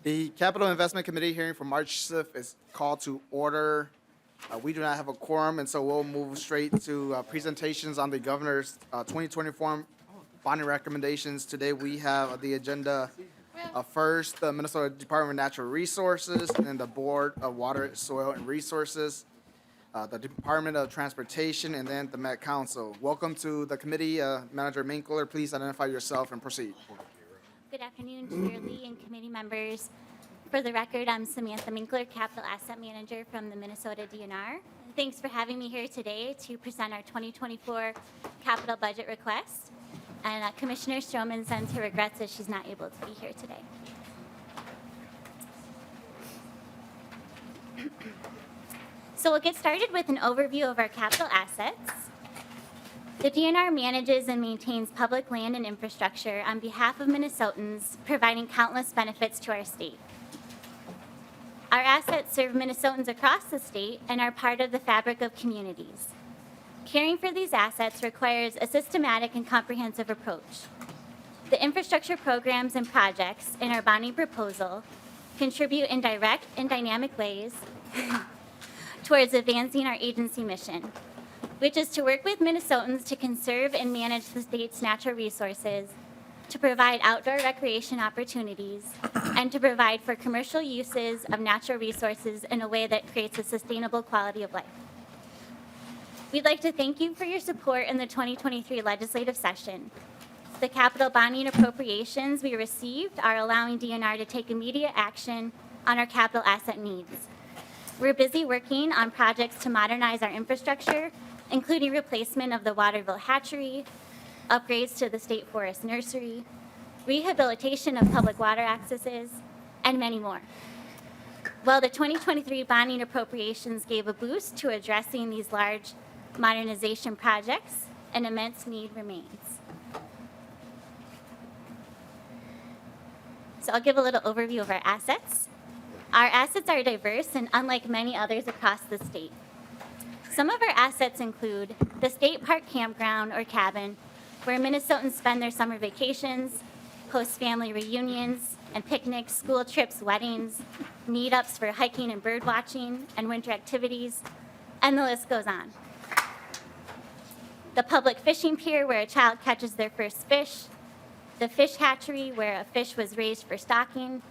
The Capital Investment Committee hearing for March 6th is called to order. We do not have a quorum, and so we'll move straight to presentations on the governor's 2024 bonding recommendations. Today we have the agenda first, the Minnesota Department of Natural Resources and the Board of Water, Soil, and Resources, the Department of Transportation, and then the Met Council. Welcome to the committee. Manager Minkler, please identify yourself and proceed. Good afternoon, Chair Lee and committee members. For the record, I'm Samantha Minkler, Capital Asset Manager from the Minnesota DNR. Thanks for having me here today to present our 2024 capital budget request. And Commissioner Stroman sends her regrets that she's not able to be here today. So we'll get started with an overview of our capital assets. The DNR manages and maintains public land and infrastructure on behalf of Minnesotans, providing countless benefits to our state. Our assets serve Minnesotans across the state and are part of the fabric of communities. Caring for these assets requires a systematic and comprehensive approach. The infrastructure programs and projects in our bonding proposal contribute in direct and dynamic ways towards advancing our agency mission, which is to work with Minnesotans to conserve and manage the state's natural resources, to provide outdoor recreation opportunities, and to provide for commercial uses of natural resources in a way that creates a sustainable quality of life. We'd like to thank you for your support in the 2023 legislative session. The capital bonding appropriations we received are allowing DNR to take immediate action on our capital asset needs. We're busy working on projects to modernize our infrastructure, including replacement of the Waterville hatchery, upgrades to the State Forest Nursery, rehabilitation of public water accesses, and many more. While the 2023 bonding appropriations gave a boost to addressing these large modernization projects, an immense need remains. So I'll give a little overview of our assets. Our assets are diverse and unlike many others across the state. Some of our assets include the State Park Campground or Cabin, where Minnesotans spend their summer vacations, host family reunions and picnics, school trips, weddings, meetups for hiking and bird watching, and winter activities, and the list goes on. The public fishing pier, where a child catches their first fish, the fish hatchery, where a fish was raised for stocking,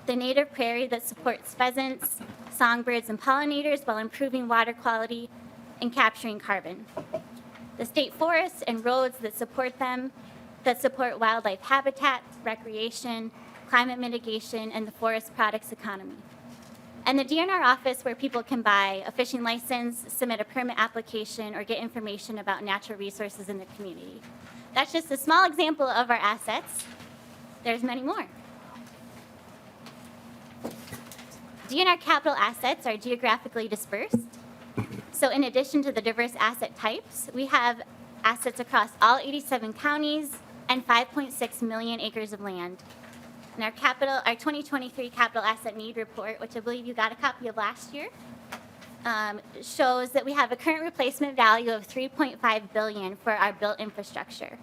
the native prairie that supports pheasants, songbirds, and pollinators while improving water quality and capturing carbon. The state forests and roads that support them, that support wildlife habitat, recreation, climate mitigation, and the forest products economy. And the DNR office, where people can buy a fishing license, submit a permit application, or get information about natural resources in the community. That's just a small example of our assets. There's many more. DNR capital assets are geographically dispersed. So in addition to the diverse asset types, we have assets across all 87 counties and 5.6 million acres of land. And our 2023 capital asset need report, which I believe you got a copy of last year, shows that we have a current replacement value of $3.5 billion for our built infrastructure.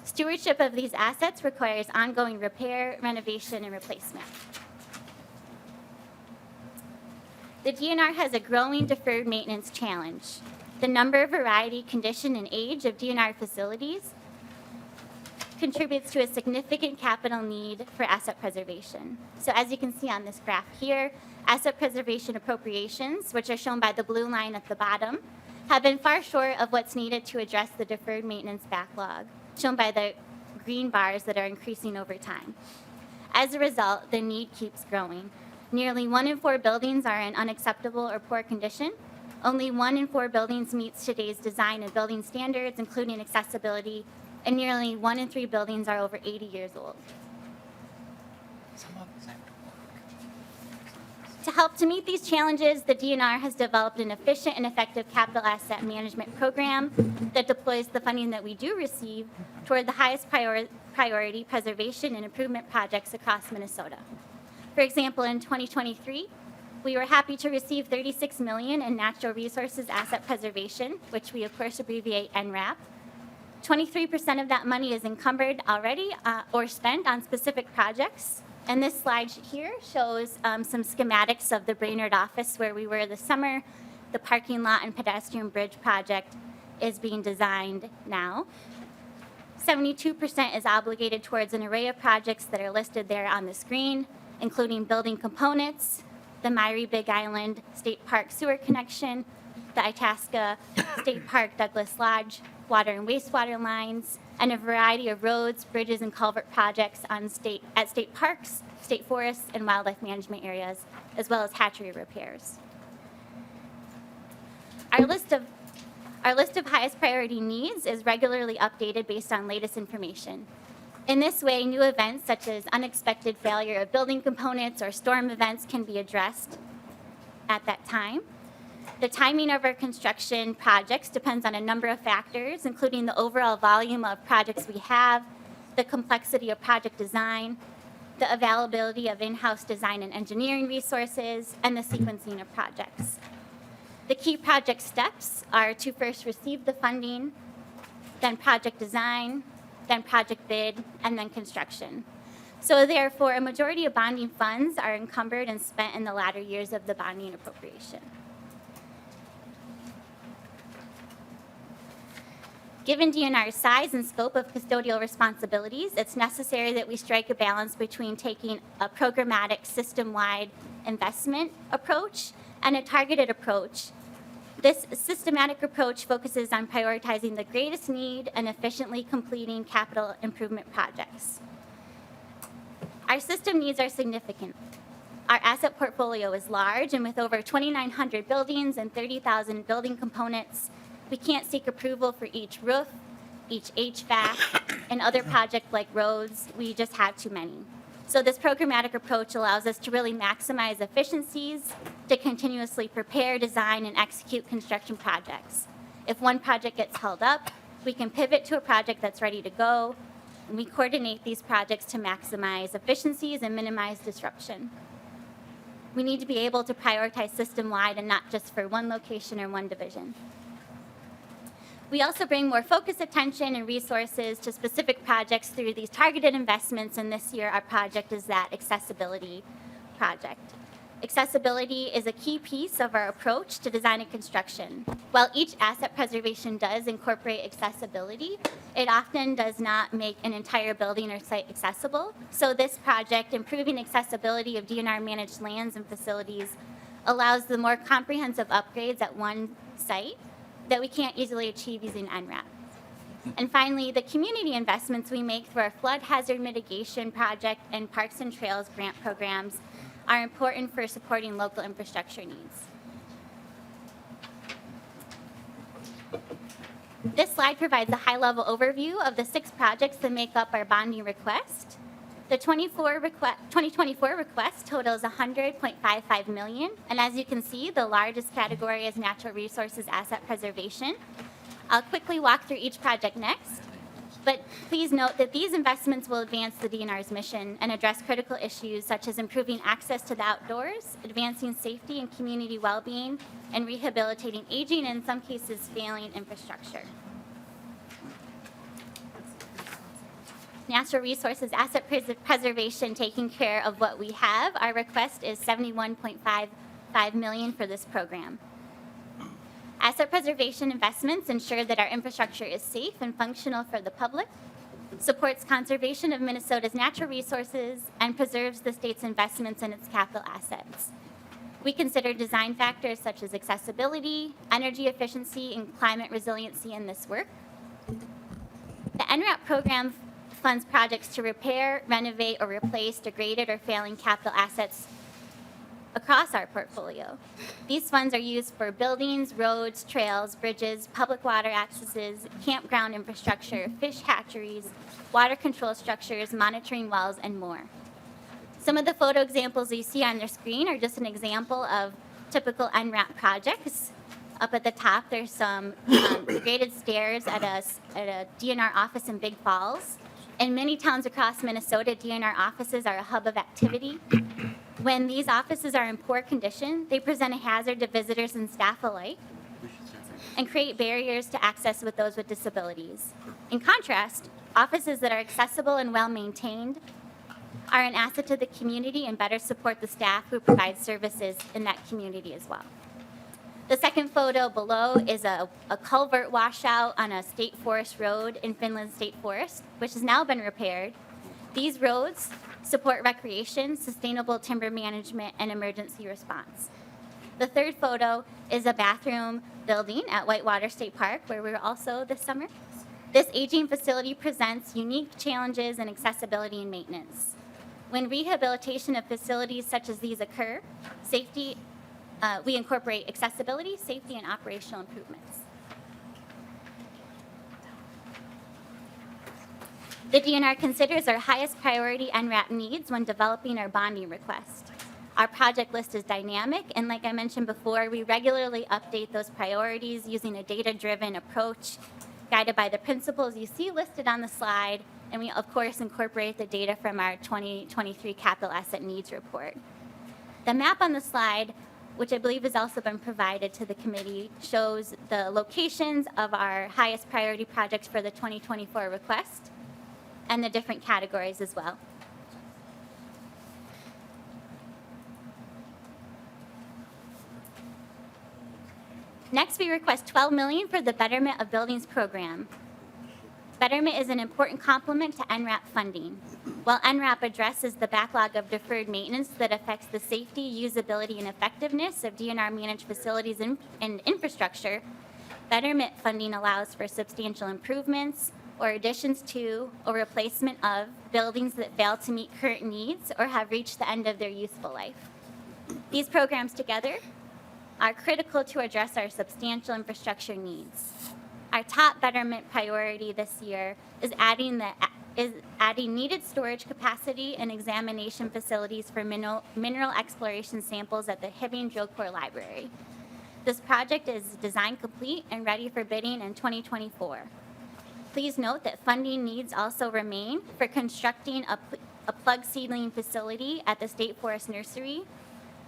Stewardship of these assets requires ongoing repair, renovation, and replacement. The DNR has a growing deferred maintenance challenge. The number, variety, condition, and age of DNR facilities contributes to a significant capital need for asset preservation. So as you can see on this graph here, asset preservation appropriations, which are shown by the blue line at the bottom, have been far short of what's needed to address the deferred maintenance backlog, shown by the green bars that are increasing over time. As a result, the need keeps growing. Nearly 1 in 4 buildings are in unacceptable or poor condition. Only 1 in 4 buildings meets today's design and building standards, including accessibility, and nearly 1 in 3 buildings are over 80 years old. To help to meet these challenges, the DNR has developed an efficient and effective capital asset management program that deploys the funding that we do receive toward the highest priority preservation and improvement projects across Minnesota. For example, in 2023, we were happy to receive $36 million in natural resources asset preservation, which we of course abbreviate NRAP. 23% of that money is encumbered already or spent on specific projects And this slide here shows some schematics of the Brainerd office where we were this summer. The parking lot and pedestrian bridge project is being designed now. 72% is obligated towards an array of projects that are listed there on the screen, including building components, the Myrie Big Island State Park sewer connection, the Itasca State Park Douglas Lodge water and wastewater lines, and a variety of roads, bridges, and culvert projects at state parks, state forests, and wildlife management areas, as well as hatchery repairs. Our list of highest priority needs is regularly updated based on latest information. In this way, new events such as unexpected failure of building components or storm events can be addressed at that time. The timing of our construction projects depends on a number of factors, including the overall volume of projects we have, the complexity of project design, the availability of in-house design and engineering resources, and the sequencing of projects. The key project steps are to first receive the funding, then project design, then project bid, and then construction. So therefore, a majority of bonding funds are encumbered and spent in the latter years of the bonding appropriation. Given DNR's size and scope of custodial responsibilities, it's necessary that we strike a balance between taking a programmatic system-wide investment approach and a targeted approach. This systematic approach focuses on prioritizing the greatest need and efficiently completing capital improvement projects. Our system needs are significant. Our asset portfolio is large, and with over 2,900 buildings and 30,000 building components, we can't seek approval for each roof, each HVAC, and other projects like roads. We just have too many. So this programmatic approach allows us to really maximize efficiencies, to continuously prepare, design, and execute construction projects. If one project gets held up, we can pivot to a project that's ready to go, and we coordinate these projects to maximize efficiencies and minimize disruption. We need to be able to prioritize system-wide and not just for one location or one division. We also bring more focused attention and resources to specific projects through these targeted investments, and this year our project is that accessibility project. Accessibility is a key piece of our approach to design and construction. While each asset preservation does incorporate accessibility, it often does not make an entire building or site accessible. So this project, improving accessibility of DNR managed lands and facilities, allows the more comprehensive upgrades at one site that we can't easily achieve using NRAP. And finally, the community investments we make through our flood hazard mitigation project and Parks and Trails grant programs are important for supporting local infrastructure needs. This slide provides a high-level overview of the 6 projects that make up our bonding request. The 2024 request totals $100.55 million, and as you can see, the largest category is natural resources asset preservation. I'll quickly walk through each project next, but please note that these investments will advance the DNR's mission and address critical issues such as improving access to the outdoors, advancing safety and community well-being, and rehabilitating aging and in some cases failing infrastructure. Natural resources asset preservation, taking care of what we have. Our request is $71.55 million for this program. Asset preservation investments ensure that our infrastructure is safe and functional for the public, supports conservation of Minnesota's natural resources, and preserves the state's investments in its capital assets. We consider design factors such as accessibility, energy efficiency, and climate resiliency in this work. The NRAP program funds projects to repair, renovate, or replace degraded or failing capital assets across our portfolio. These funds are used for buildings, roads, trails, bridges, public water accesses, campground infrastructure, fish hatcheries, water control structures, monitoring wells, and more. Some of the photo examples you see on your screen are just an example of typical NRAP projects. Up at the top, there's some graded stairs at a DNR office in Big Falls. In many towns across Minnesota, DNR offices are a hub of activity. When these offices are in poor condition, they present a hazard to visitors and staff alike and create barriers to access with those with disabilities. In contrast, offices that are accessible and well-maintained are an asset to the community and better support the staff who provide services in that community as well. The second photo below is a culvert washout on a state forest road in Finland State Forest, which has now been repaired. These roads support recreation, sustainable timber management, and emergency response. The third photo is a bathroom building at Whitewater State Park, where we were also this summer. This aging facility presents unique challenges in accessibility and maintenance. When rehabilitation of facilities such as these occur, we incorporate accessibility, safety, and operational improvements. The DNR considers our highest priority NRAP needs when developing our bonding request. Our project list is dynamic, and like I mentioned before, we regularly update those priorities using a data-driven approach guided by the principles you see listed on the slide, and we, of course, incorporate the data from our 2023 Capital Asset Needs Report. The map on the slide, which I believe has also been provided to the committee, shows the locations of our highest priority projects for the 2024 request and the different categories as well. Next, we request $12 million for the Betterment of Buildings program. Betterment is an important complement to NRAP funding. While NRAP addresses the backlog of deferred maintenance that affects the safety, usability, and effectiveness of DNR-managed facilities and infrastructure, Betterment funding allows for substantial improvements or additions to or replacement of buildings that fail to meet current needs or have reached the end of their useful life. These programs together are critical to address our substantial infrastructure needs. Our top Betterment priority this year is adding needed storage capacity and examination facilities for mineral exploration samples at the Hibbing Drill Corps Library. This project is design complete and ready for bidding in 2024. Please note that funding needs also remain for constructing a plug seedling facility at the State Forest Nursery,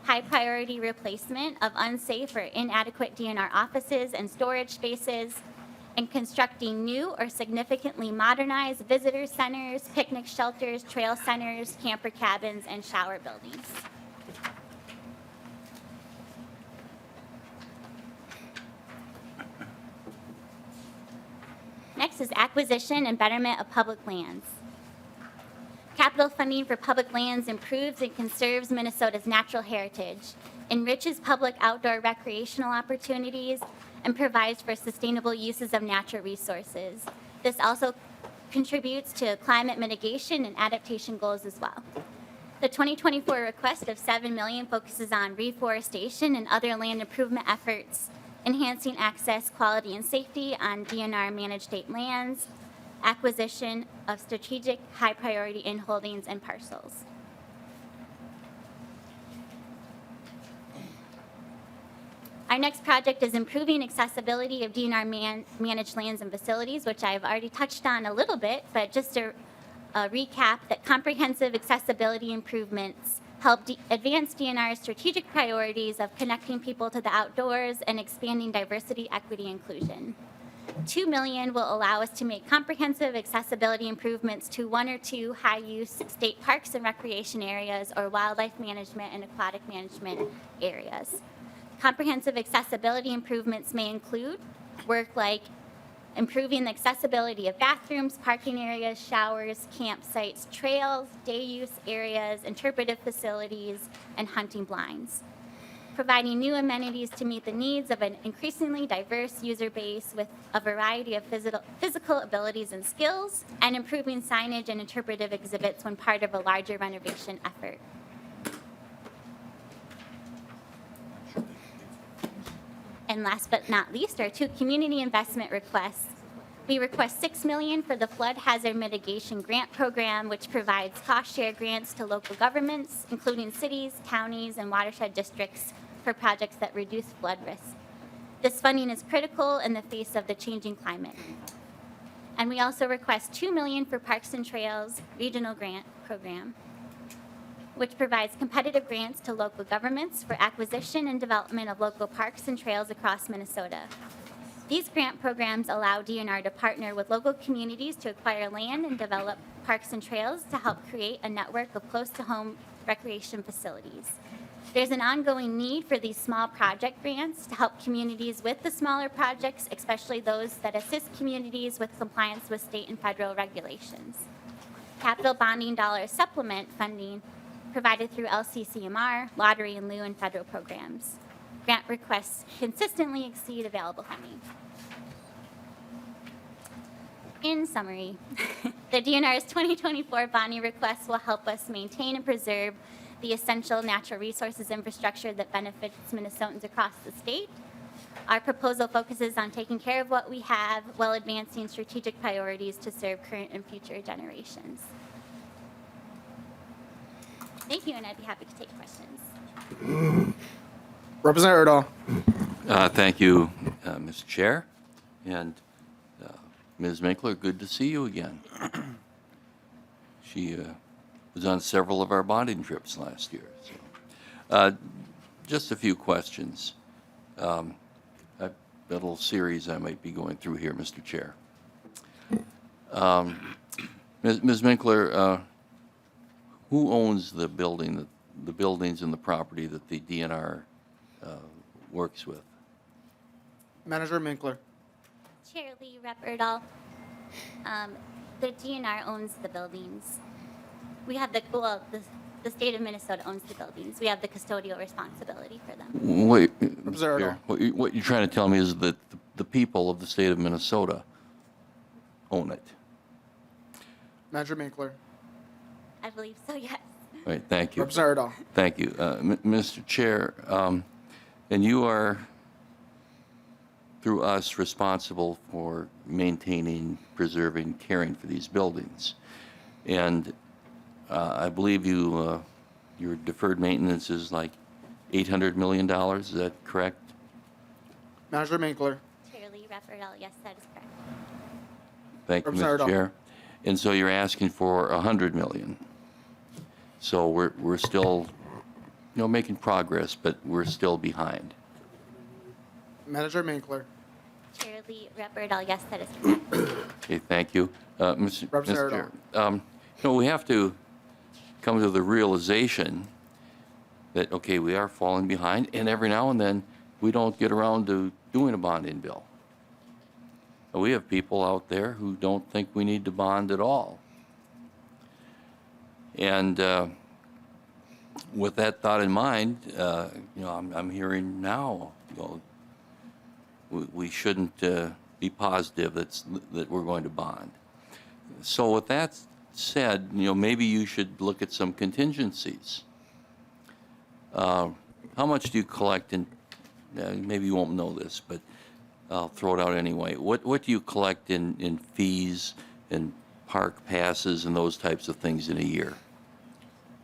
high priority replacement of unsafe or inadequate DNR offices and storage spaces, and constructing new or significantly modernized visitor centers, picnic shelters, trail centers, camper cabins, and shower buildings. Next is acquisition and betterment of public lands. Capital funding for public lands improves and conserves Minnesota's natural heritage, enriches public outdoor recreational opportunities, and provides for sustainable uses of natural resources. This also contributes to climate mitigation and adaptation goals as well. The 2024 request of $7 million focuses on reforestation and other land improvement efforts, enhancing access, quality, and safety on DNR-managed state lands, acquisition of strategic high-priority inholdings and parcels. Our next project is improving accessibility of DNR-managed lands and facilities, which I've already touched on a little bit, but just to recap that comprehensive accessibility improvements help advance DNR's strategic priorities of connecting people to the outdoors and expanding diversity, equity, inclusion. $2 million will allow us to make comprehensive accessibility improvements to 1 or 2 high-use state parks and recreation areas or wildlife management and aquatic management areas. Comprehensive accessibility improvements may include work like improving the accessibility of bathrooms, parking areas, showers, campsites, trails, day-use areas, interpretive facilities, and hunting blinds. Providing new amenities to meet the needs of an increasingly diverse user base with a variety of physical abilities and skills, and improving signage and interpretive exhibits when part of a larger renovation effort. And last but not least, our 2 community investment requests. We request $6 million for the Flood Hazard Mitigation Grant Program, which provides cost-share grants to local governments, including cities, counties, and watershed districts for projects that reduce flood risk. This funding is critical in the face of the changing climate. And we also request $2 million for Parks and Trails Regional Grant Program, which provides competitive grants to local governments for acquisition and development of local parks and trails across Minnesota. These grant programs allow DNR to partner with local communities to acquire land and develop parks and trails to help create a network of close-to-home recreation facilities. There's an ongoing need for these small project grants to help communities with the smaller projects, especially those that assist communities with compliance with state and federal regulations. Capital bonding dollars supplement funding provided through LCCMR, lottery in lieu, and federal programs. Grant requests consistently exceed available funding. In summary, the DNR's 2024 bonding requests will help us maintain and preserve the essential natural resources infrastructure that benefits Minnesotans across the state. Our proposal focuses on taking care of what we have while advancing strategic priorities to serve current and future generations. Thank you, and I'd be happy to take questions. Representative Erdahl. Thank you, Mr. Chair. And Ms. Minkler, good to see you again. She was on several of our bonding trips last year. So. Just a few questions. I've got a little series I might be going through here, Mr. Chair. Ms. Minkler, who owns the building, the buildings and the property that the DNR works with? Manager Minkler. Chair Lee, Rep. Erdahl. The DNR owns the buildings. We have the state of Minnesota owns the buildings. We have the custodial responsibility for them. Wait, Representative Chair, what you're trying to tell me is that the people of the state of Minnesota own it. Manager Minkler. I believe so, yes. Right, thank you. Representative Erdahl. Thank you. Mr. Chair, and you are, through us, responsible for maintaining, preserving, caring for these buildings. And I believe your deferred maintenance is like $800 million, is that correct? Manager Minkler. Chair Lee, Rep. Erdahl, yes, that is correct. Thank you, Mr. Representative Chair. And so you're asking for $100 million. So we're still, making progress, but we're still behind. Manager Minkler. Chair Lee, Rep. Erdahl, yes, that is correct. Okay, thank you. Mr. Representative Chair, we have to come to the realization that, okay, we are falling behind, and every now and then, we don't get around to doing a bonding bill. We have people out there who don't think we need to bond at all. And with that thought in mind, I'm hearing now, we shouldn't be positive that we're going to bond. So with that said, maybe you should look at some contingencies. How much do you collect in, maybe you won't know this, but I'll throw it out anyway. What do you collect in fees and park passes and those types of things in a year?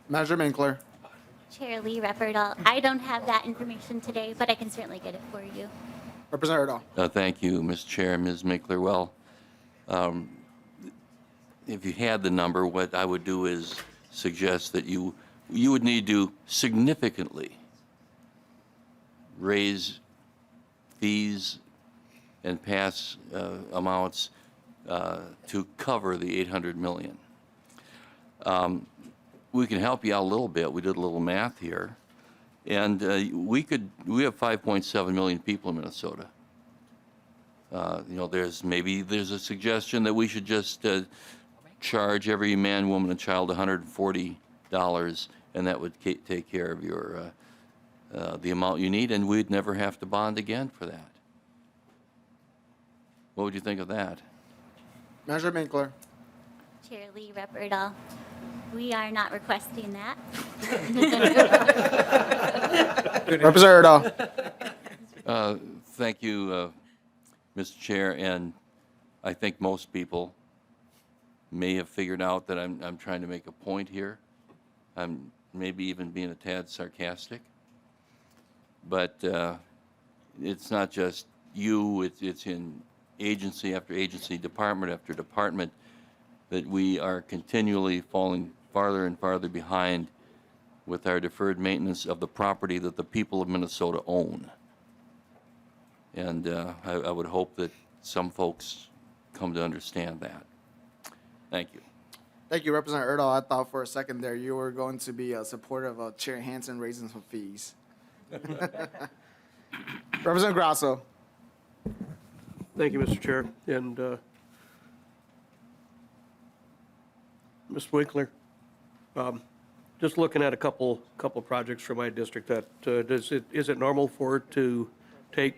Manager Minkler. Chair Lee, Rep. Erdahl, I don't have that information today, but I can certainly get it for you. Representative Erdahl. Thank you, Mr. Chair, Ms. Minkler. Well, if you had the number, what I would do is suggest that you would need to significantly raise fees and pass amounts to cover the $800 million. We can help you out a little bit. We did a little math here. And we have 5.7 million people in Minnesota. There's a suggestion that we should just charge every man, woman, and child $140, and that would take care of your the amount you need, and we'd never have to bond again for that. What would you think of that? Manager Minkler. Chair Lee, Rep. Erdahl, we are not requesting that. Representative Erdahl. Thank you, Mr. Chair, and I think most people may have figured out that I'm trying to make a point here. I'm maybe even being a tad sarcastic, but it's not just you, it's in agency after agency, department after department, that we are continually falling farther and farther behind with our deferred maintenance of the property that the people of Minnesota own. And I would hope that some folks come to understand that. Thank you. Thank you, Representative Erdahl. I thought for a second there you were going to be supportive of Chair Hansen raising some fees. Representative Grasso. Thank you, Mr. Chair. And Ms. Winkler, just looking at a couple projects from my district, that is it normal for it to take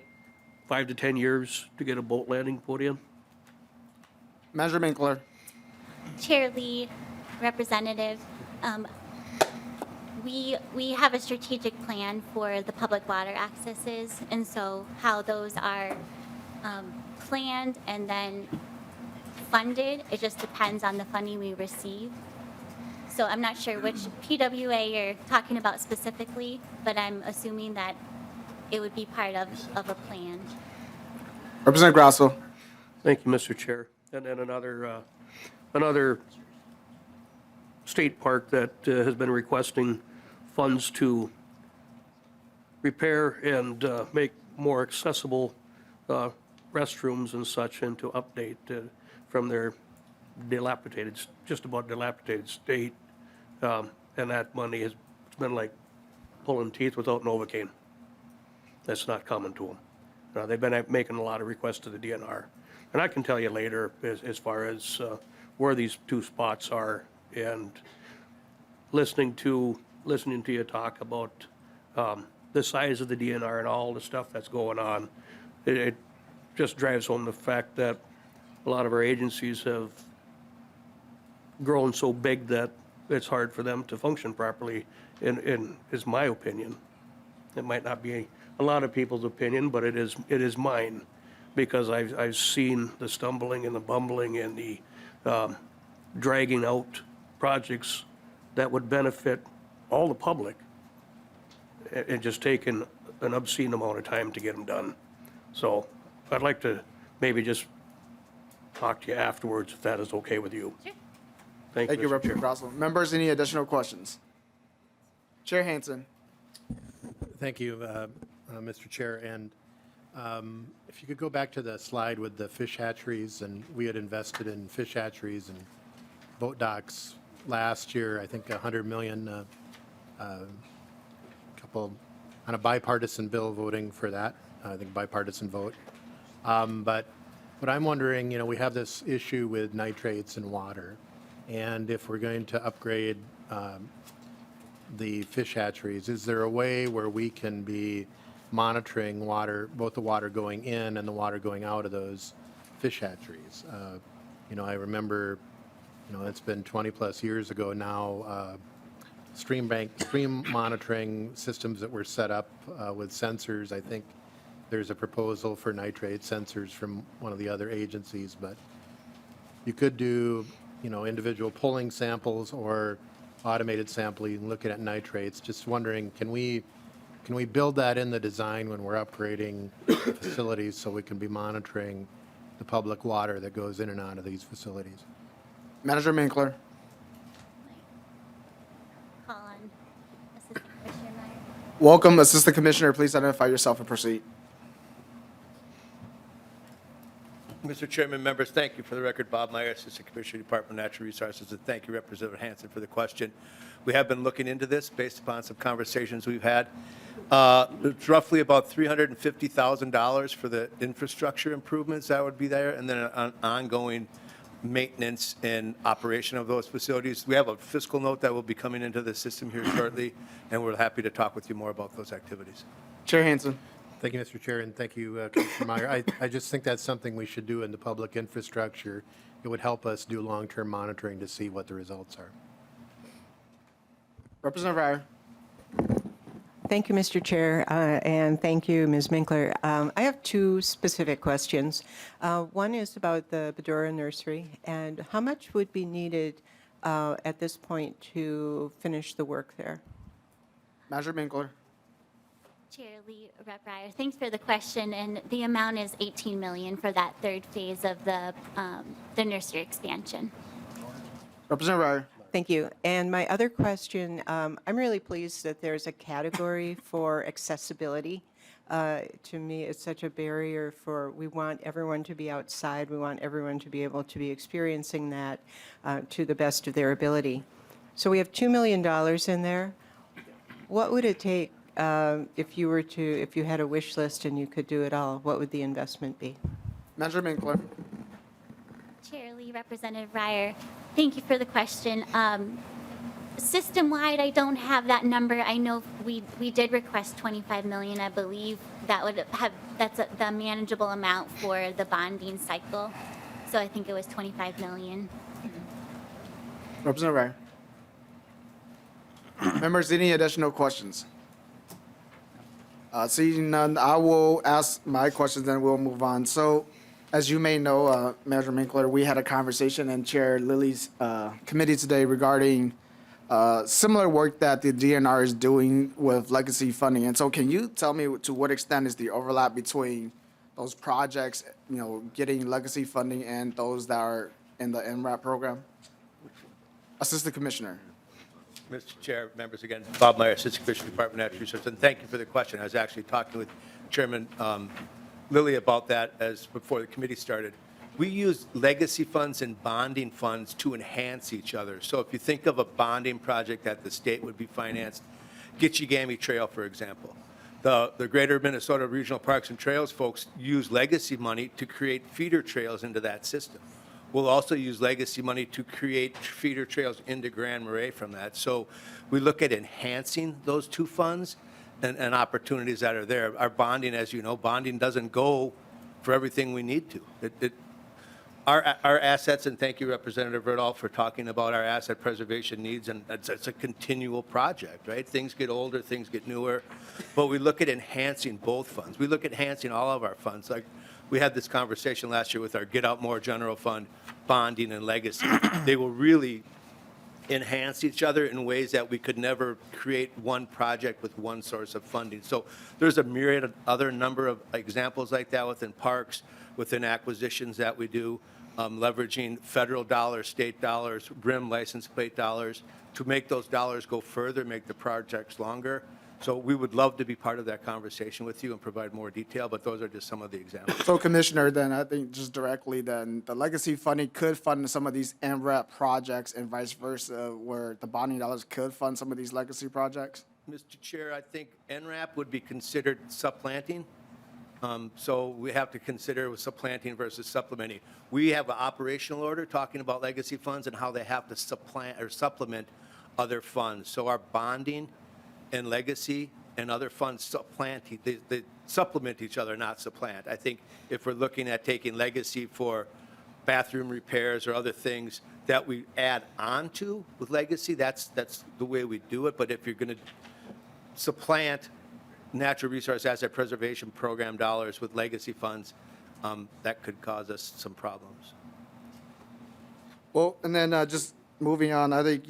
5 to 10 years to get a boat landing put in? Manager Minkler. Chair Lee, Representative, we have a strategic plan for the public water accesses, and so how those are planned and then funded, it just depends on the funding we receive. So I'm not sure which PWA you're talking about specifically, but I'm assuming that it would be part of a plan. Representative Grasso. Thank you, Mr. Chair. And then another state park that has been requesting funds to repair and make more accessible restrooms and such, and to update from their dilapidated, just about dilapidated state. And that money has been like pulling teeth without Novocaine. That's not coming to them. They've been making a lot of requests to the DNR. And I can tell you later as far as where these two spots are, and listening to you talk about the size of the DNR and all the stuff that's going on, it just drives home the fact that a lot of our agencies have grown so big that it's hard for them to function properly, is my opinion. It might not be a lot of people's opinion, but it is mine, because I've seen the stumbling and the bumbling and the dragging out projects that would benefit all the public, and just taking an obscene amount of time to get them done. So I'd like to maybe just talk to you afterwards, if that is okay with you. Sure. Thank Thank you, you, Mr. Chair. Representative Grasso. Members, any additional questions? Chair Hansen. Thank you, Mr. Chair. And if you could go back to the slide with the fish hatcheries, and we had invested in fish hatcheries and boat docks last year, I think 100 million, couple on a bipartisan bill voting for that, I think bipartisan vote. But what I'm wondering, we have this issue with nitrates in water, and if we're going to upgrade the fish hatcheries, is there a way where we can be monitoring water, both the water going in and the water going out of those fish hatcheries? I remember, it's been 20 plus years ago now, stream monitoring systems that were set up with sensors. I think there's a proposal for nitrate sensors from one of the other agencies, but you could do, individual pulling samples or automated sampling, looking at nitrates. Just wondering, can we build that in the design when we're upgrading facilities, so we can be monitoring the public water that goes in and out of these facilities? Manager Minkler. Call on Assistant Commissioner Meyer. Welcome, Assistant Commissioner. Please identify yourself and proceed. Mr. Chairman, members, thank you. For the record, Bob Meyer, Assistant Commissioner, Department of Natural Resources, and thank you, Representative Hansen, for the question. We have been looking into this based upon some conversations we've had. It's roughly about $350,000 for the infrastructure improvements that would be there, and then an ongoing maintenance and operation of those facilities. We have a fiscal note that will be coming into the system here shortly, and we're happy to talk with you more about those activities. Chair Hansen. Thank you, Mr. Chair, and thank you, Commissioner Meyer. I just think that's something we should do in the public infrastructure. It would help us do long-term monitoring to see what the results are. Representative Ryer. Thank you, Mr. Chair, and thank you, Ms. Minkler. I have two specific questions. One is about the Bedura Nursery, and how much would be needed at this point to finish the work there? Manager Minkler. Chair Lee, Rep. Ryer, thanks for the question, and the amount is $18 million for that third phase of the nursery expansion. Representative Ryer. Thank you. And my other question, I'm really pleased that there's a category for accessibility to me, is such a barrier for, we want everyone to be outside, we want everyone to be able to be experiencing that to the best of their ability. So we have $2 million in there. What would it take if you had a wish list and you could do it all? What would the investment be? Manager Minkler. Chair Lee, Representative Ryer, thank you for the question. System-wide, I don't have that number. I know we did request 25 million. I believe that would have, the manageable amount for the bonding cycle. So I think it was 25 million. Representative Ryer. Members, any additional questions? Seeing none, I will ask my questions, then we'll move on. So, as you may know, Manager Minkler, we had a conversation in Chair Lilly's committee today regarding similar work that the DNR is doing with legacy funding. And so can you tell me to what extent is the overlap between those projects, getting legacy funding and those that are in the MRAP program? Assistant Commissioner. Mr. Chair, members, again, Bob Meyer, Assistant Commissioner, Department of Natural Resources, and thank you for the question. I was actually talking with Chairman Lilly about that before the committee started. We use legacy funds and bonding funds to enhance each other. So if you think of a bonding project that the state would be financed, Gitchigami Trail, for example. The Greater Minnesota Regional Parks and Trails folks use legacy money to create feeder trails into that system. We'll also use legacy money to create feeder trails into Grand Marais from that. So we look at enhancing those two funds and opportunities that are there. Our bonding, as you know, bonding doesn't go for everything we need to. Our assets, and thank you, Representative Rudolph, for talking about our asset preservation needs, and it's a continual project, right? Things get older, things get newer, but we look at enhancing both funds. We look at enhancing all of our funds. Like we had this conversation last year with our Get Out More General Fund, bonding and legacy. They will really enhance each other in ways that we could never create one project with one source of funding. So there's a myriad of other number of examples like that within parks, within acquisitions that we do. Leveraging federal dollars, state dollars, BRIM license plate dollars to make those dollars go further, make the projects longer. So we would love to be part of that conversation with you and provide more detail, but those are just some of the examples. So, Commissioner, then I think just directly, then the legacy funding could fund some of these MRAP projects and vice versa, where the bonding dollars could fund some of these legacy projects? Mr. Chair, I think NRAP would be considered supplanting. So we have to consider supplanting versus supplementing. We have an operational order talking about legacy funds and how they have to supplant or supplement other funds. So our bonding and legacy and other funds they supplement each other, not supplant. I think if we're looking at taking legacy for bathroom repairs or other things that we add on to with legacy, that's the way we do it. But if you're going to supplant natural resource asset preservation program dollars with legacy funds, that could cause us some problems. Well, and then just moving on, I think,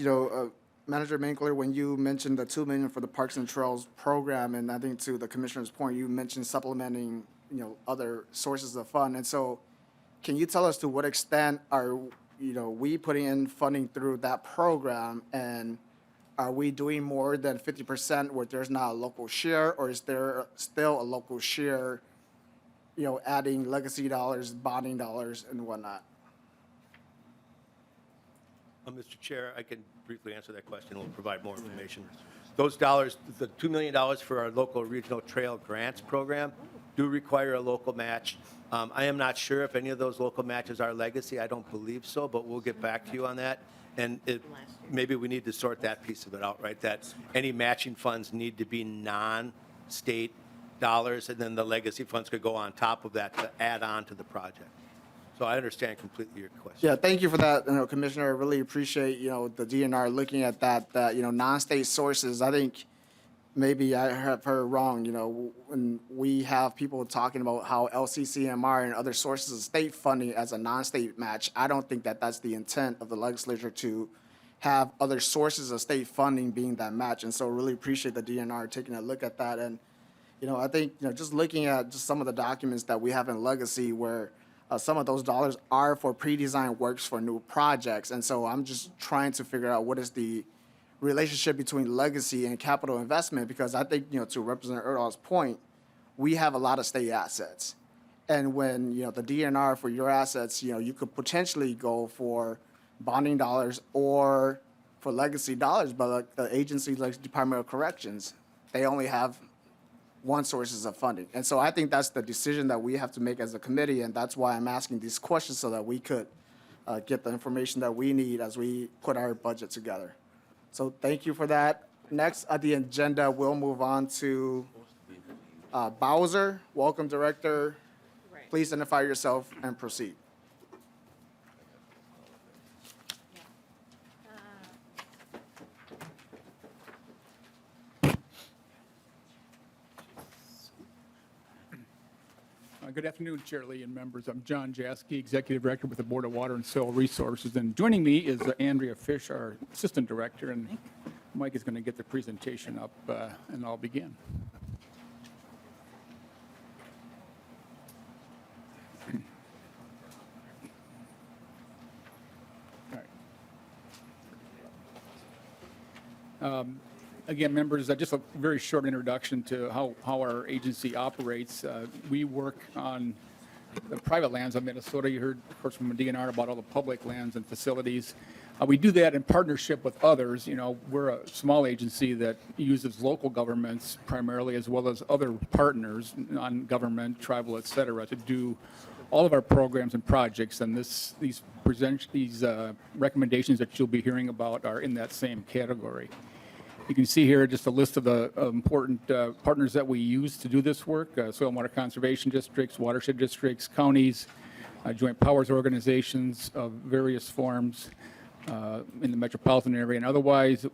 Manager Minkler, when you mentioned the $2 million for the Parks and Trails program, and I think to the Commissioner's point, you mentioned supplementing, other sources of fund. And so can you tell us to what extent are, we putting in funding through that program, and are we doing more than 50% where there's not a local share, or is there still a local share, adding legacy dollars, bonding dollars, and whatnot? Mr. Chair, I can briefly answer that question. We'll provide more information. Those dollars, the $2 million for our local regional trail grants program, do require a local match. I am not sure if any of those local matches are legacy. I don't believe so, but we'll get back to you on that. And maybe we need to sort that piece of it out, right? That any matching funds need to be non-state dollars, and then the legacy funds could go on top of that to add on to the project. So I understand completely your question. Yeah, thank you for that, Commissioner. I really appreciate, the DNR looking at that, non-state sources. I think maybe I have heard wrong, when we have people talking about how LCCMR and other sources of state funding as a non-state match, I don't think that that's the intent of the legislature, to have other sources of state funding being that match. And so really appreciate the DNR taking a look at that. And, I think, just looking at just some of the documents that we have in legacy where some of those dollars are for pre-designed works for new projects. And so I'm just trying to figure out what is the relationship between legacy and capital investment, because I think, to Representative Erdahl's point, we have a lot of state assets. And when, the DNR for your assets, you could potentially go for bonding dollars or for legacy dollars, but like the agency like Department of Corrections, they only have one sources of funding. And so I think that's the decision that we have to make as a committee, and that's why I'm asking these questions so that we could get the information that we need as we put our budget together. So thank you for that. Next on the agenda, we'll move on to Bowser. Welcome, Director. Please identify yourself and proceed. Good afternoon, Chair Lee and members. I'm John Jaski, Executive Director with the Board of Water and Soil Resources. And joining me is Andrea Fish, our Assistant Director, and Mike is going to get the presentation up, and I'll begin. All right. Again, members, just a very short introduction to how our agency operates. We work on the private lands of Minnesota. You heard, of course, from the DNR about all the public lands and facilities. We do that in partnership with others. We're a small agency that uses local governments primarily, as well as other partners, non-government, tribal, et cetera, to do all of our programs and projects. And these recommendations that you'll be hearing about are in that same category. You can see here just a list of the important partners that we use to do this work: soil and water conservation districts, watershed districts, counties, joint powers organizations of various forms in the metropolitan area, and otherwise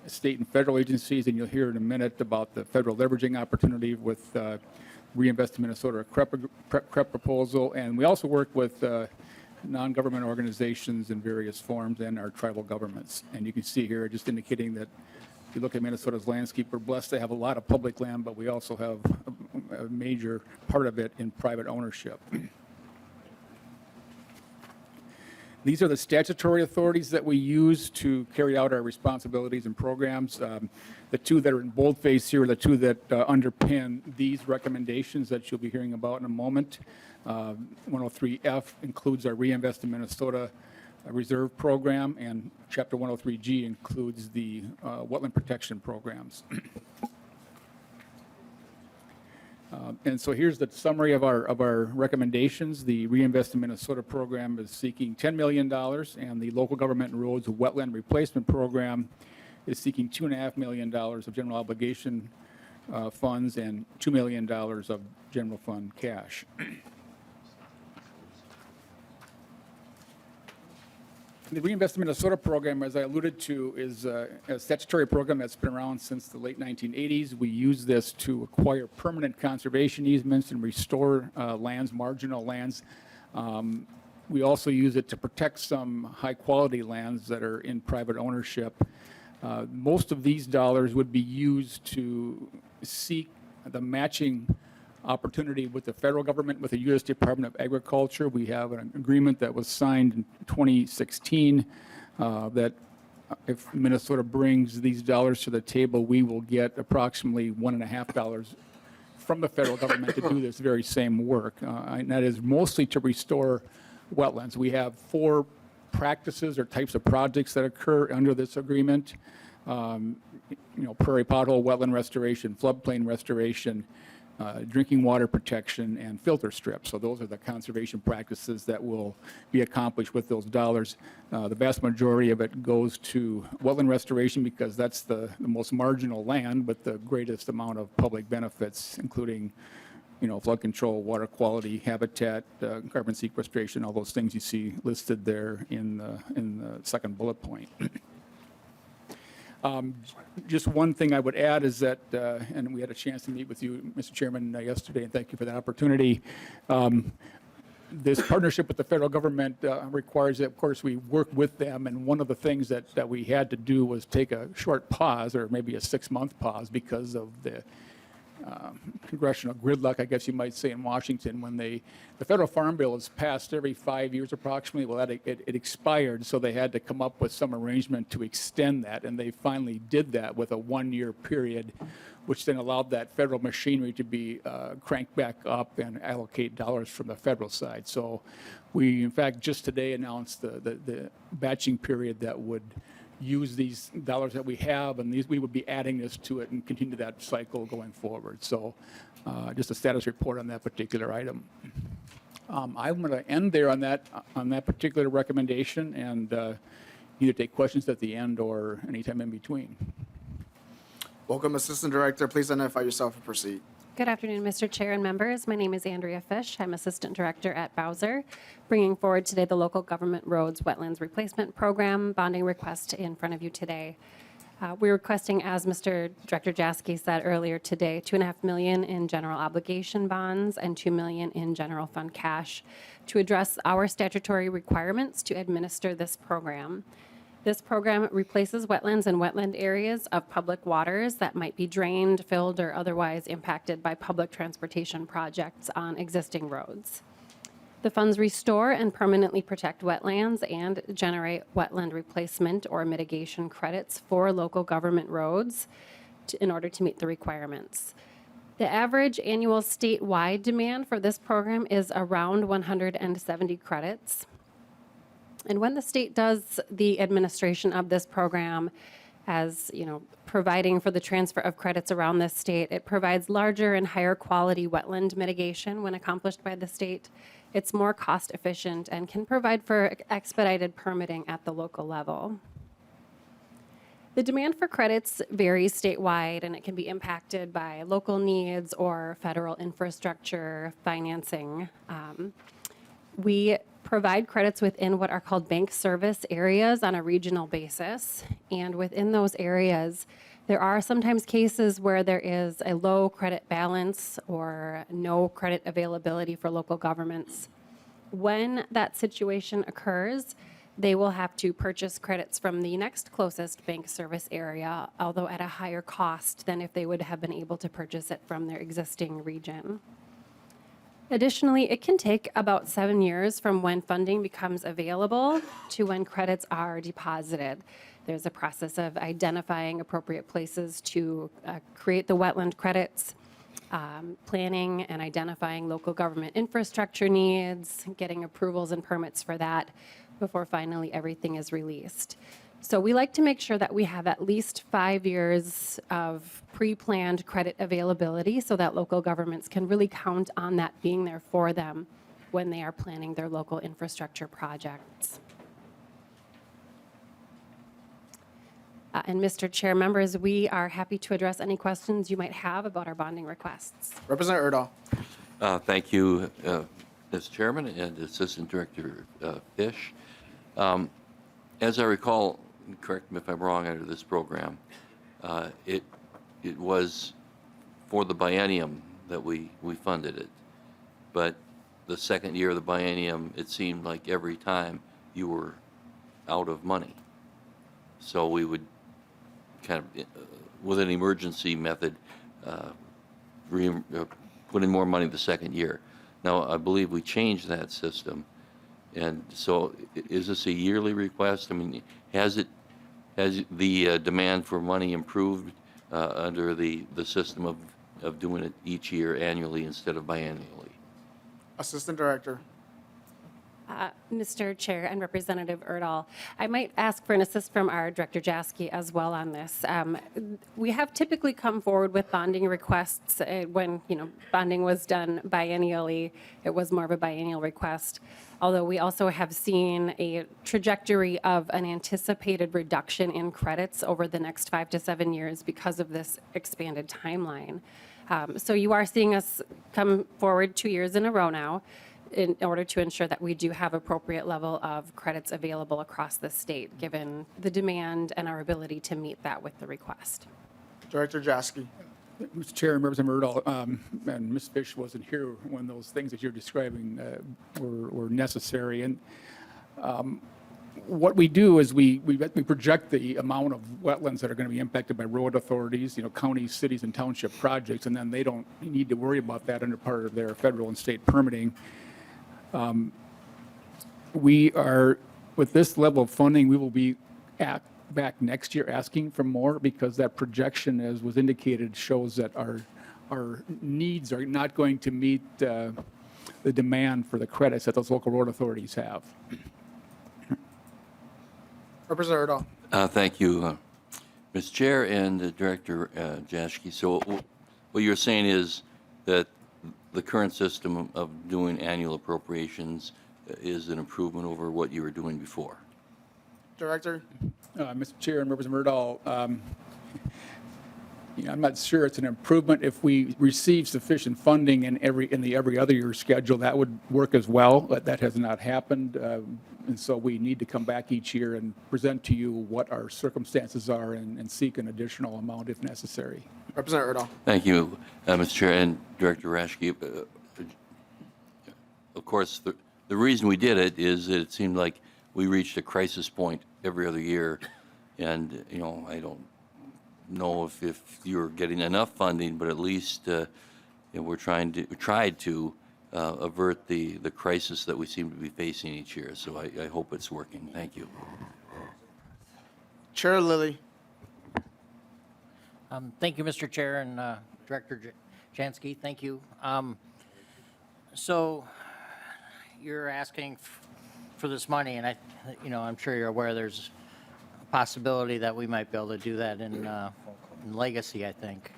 state and federal agencies. And you'll hear in a minute about the federal leveraging opportunity with Reinvest in Minnesota CREP proposal. And we also work with non-government organizations in various forms and our tribal governments. And you can see here just indicating that if you look at Minnesota's landscape, we're blessed to have a lot of public land, but we also have a major part of it in private ownership. These are the statutory authorities that we use to carry out our responsibilities and programs. The two that are in boldface here are the two that underpin these recommendations that you'll be hearing about in a moment. 103F includes our Reinvest in Minnesota Reserve Program, and Chapter 103G includes the wetland protection programs. And so here's the summary of our recommendations. The Reinvest in Minnesota program is seeking $10 million, and the Local Government and Roads Wetland Replacement Program is seeking $2.5 million of general obligation funds and $2 million of general fund cash. The Reinvest in Minnesota program, as I alluded to, is a statutory program that's been around since the late 1980s. We use this to acquire permanent conservation easements and restore lands, marginal lands. We also use it to protect some high-quality lands that are in private ownership. Most of these dollars would be used to seek the matching opportunity with the federal government, with the U.S. Department of Agriculture. We have an agreement that was signed in 2016 that if Minnesota brings these dollars to the table, we will get approximately $1.50 from the federal government to do this very same work. And that is mostly to restore wetlands. We have 4 practices or types of projects that occur under this agreement. Prairie pothole wetland restoration, floodplain restoration, drinking water protection, and filter strips. So those are the conservation practices that will be accomplished with those dollars. The vast majority of it goes to wetland restoration because that's the most marginal land, but the greatest amount of public benefits, including flood control, water quality, habitat, carbon sequestration, all those things you see listed there in the second bullet point. Just one thing I would add is that, and we had a chance to meet with you, Mr. Chairman, yesterday, and thank you for that opportunity. This partnership with the federal government requires that, of course, we work with them, and one of the things that we had to do was take a short pause, or maybe a 6-month pause, because of the congressional gridlock, I guess you might say, in Washington when the federal farm bill is passed every 5 years approximately. Well, it expired, so they had to come up with some arrangement to extend that, and they finally did that with a 1-year period, which then allowed that federal machinery to be cranked back up and allocate dollars from the federal side. So we, in fact, just today announced the batching period that would use these dollars that we have, and we would be adding this to it and continue that cycle going forward. So just a status report on that particular item. I'm going to end there on that particular recommendation, and either take questions at the end or anytime in between. Welcome, Assistant Director. Please identify yourself and proceed. Good afternoon, Mr. Chair and members. My name is Andrea Fish. I'm Assistant Director at Bowser, bringing forward today the Local Government Roads Wetlands Replacement Program bonding request in front of you today. We're requesting, as Mr. Director Jaski said earlier today, $2.5 million in general obligation bonds and $2 million in general fund cash to address our statutory requirements to administer this program. This program replaces wetlands and wetland areas of public waters that might be drained, filled, or otherwise impacted by public transportation projects on existing roads. The funds restore and permanently protect wetlands and generate wetland replacement or mitigation credits for local government roads in order to meet the requirements. The average annual statewide demand for this program is around 170 credits. And when the state does the administration of this program, as you know, providing for the transfer of credits around the state, it provides larger and higher quality wetland mitigation when accomplished by the state. It's more cost efficient and can provide for expedited permitting at the local level. The demand for credits varies statewide, and it can be impacted by local needs or federal infrastructure financing. We provide credits within what are called bank service areas on a regional basis. And within those areas, there are sometimes cases where there is a low credit balance or no credit availability for local governments. When that situation occurs, they will have to purchase credits from the next closest bank service area, although at a higher cost than if they would have been able to purchase it from their existing region. Additionally, it can take about 7 years from when funding becomes available to when credits are deposited. There's a process of identifying appropriate places to create the wetland credits, planning and identifying local government infrastructure needs, getting approvals and permits for that before finally everything is released. So we like to make sure that we have at least 5 years of pre-planned credit availability so that local governments can really count on that being there for them when they are planning their local infrastructure projects. And Mr. Chair, members, we are happy to address any questions you might have about our bonding requests. Representative Erdahl. Thank you, Mr. Chairman and Assistant Director Fish. As I recall, correct me if I'm wrong, under this program, it was for the biennium that we funded it. But the second year of the biennium, it seemed like every time you were out of money. So we would kind of, with an emergency method, put in more money the second year. Now, I believe we changed that system. And so is this a yearly request? I mean, has the demand for money improved under the system of doing it each year annually instead of biannually? Assistant Director. Mr. Chair and Representative Erdahl, I might ask for an assist from our Director Jaski as well on this. We have typically come forward with bonding requests when, bonding was done biennially. It was more of a biennial request, although we also have seen a trajectory of an anticipated reduction in credits over the next 5 to 7 years because of this expanded timeline. So you are seeing us come forward 2 years in a row now, in order to ensure that we do have appropriate level of credits available across the state, given the demand and our ability to meet that with the request. Director Jaski. Mr. Chair, members of Erdahl, and Ms. Fish wasn't here when those things that you're describing were necessary. And what we do is we project the amount of wetlands that are going to be impacted by road authorities, counties, cities, and township projects, and then they don't need to worry about that under part of their federal and state permitting. We are, with this level of funding, we will be back next year asking for more because that projection, as was indicated, shows that our needs are not going to meet the demand for the credits that those local road authorities have. Representative Erdahl. Thank you, Mr. Chair and Director Jaschke. So what you're saying is that the current system of doing annual appropriations is an improvement over what you were doing before. Director. Mr. Chair and Representative Erdahl, I'm not sure it's an improvement. If we receive sufficient funding in the every other year schedule, that would work as well, but that has not happened. And so we need to come back each year and present to you what our circumstances are and seek an additional amount if necessary. Representative Erdahl. Thank you, Mr. Chair and Director Jaschke. Of course, the reason we did it is that it seemed like we reached a crisis point every other year, and I don't know if you're getting enough funding, but at least we're tried to avert the crisis that we seem to be facing each year. So I hope it's working. Thank you. Chair Lilly. Thank you, Mr. Chair and Director Jansky. Thank you. So you're asking for this money, and I'm sure you're aware there's a possibility that we might be able to do that in Legacy, I think.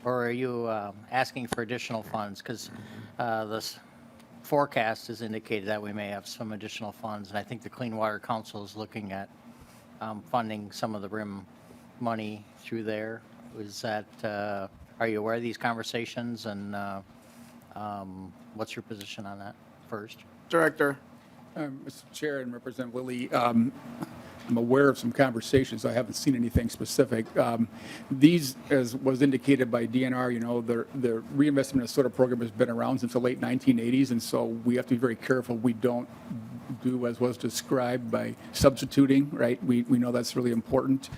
Or are you asking for additional funds? Because this forecast has indicated that we may have some additional funds, and I think the Clean Water Council is looking at funding some of the RIM money through there. Is that, are you aware of these conversations, and what's your position on that first? Director. Mr. Chair and Representative Lilly, I'm aware of some conversations. I haven't seen anything specific. These, as was indicated by DNR, the Reinvestment Minnesota program has been around since the late 1980s, and so we have to be very careful we don't do as was described by substituting, right? We know that's really important.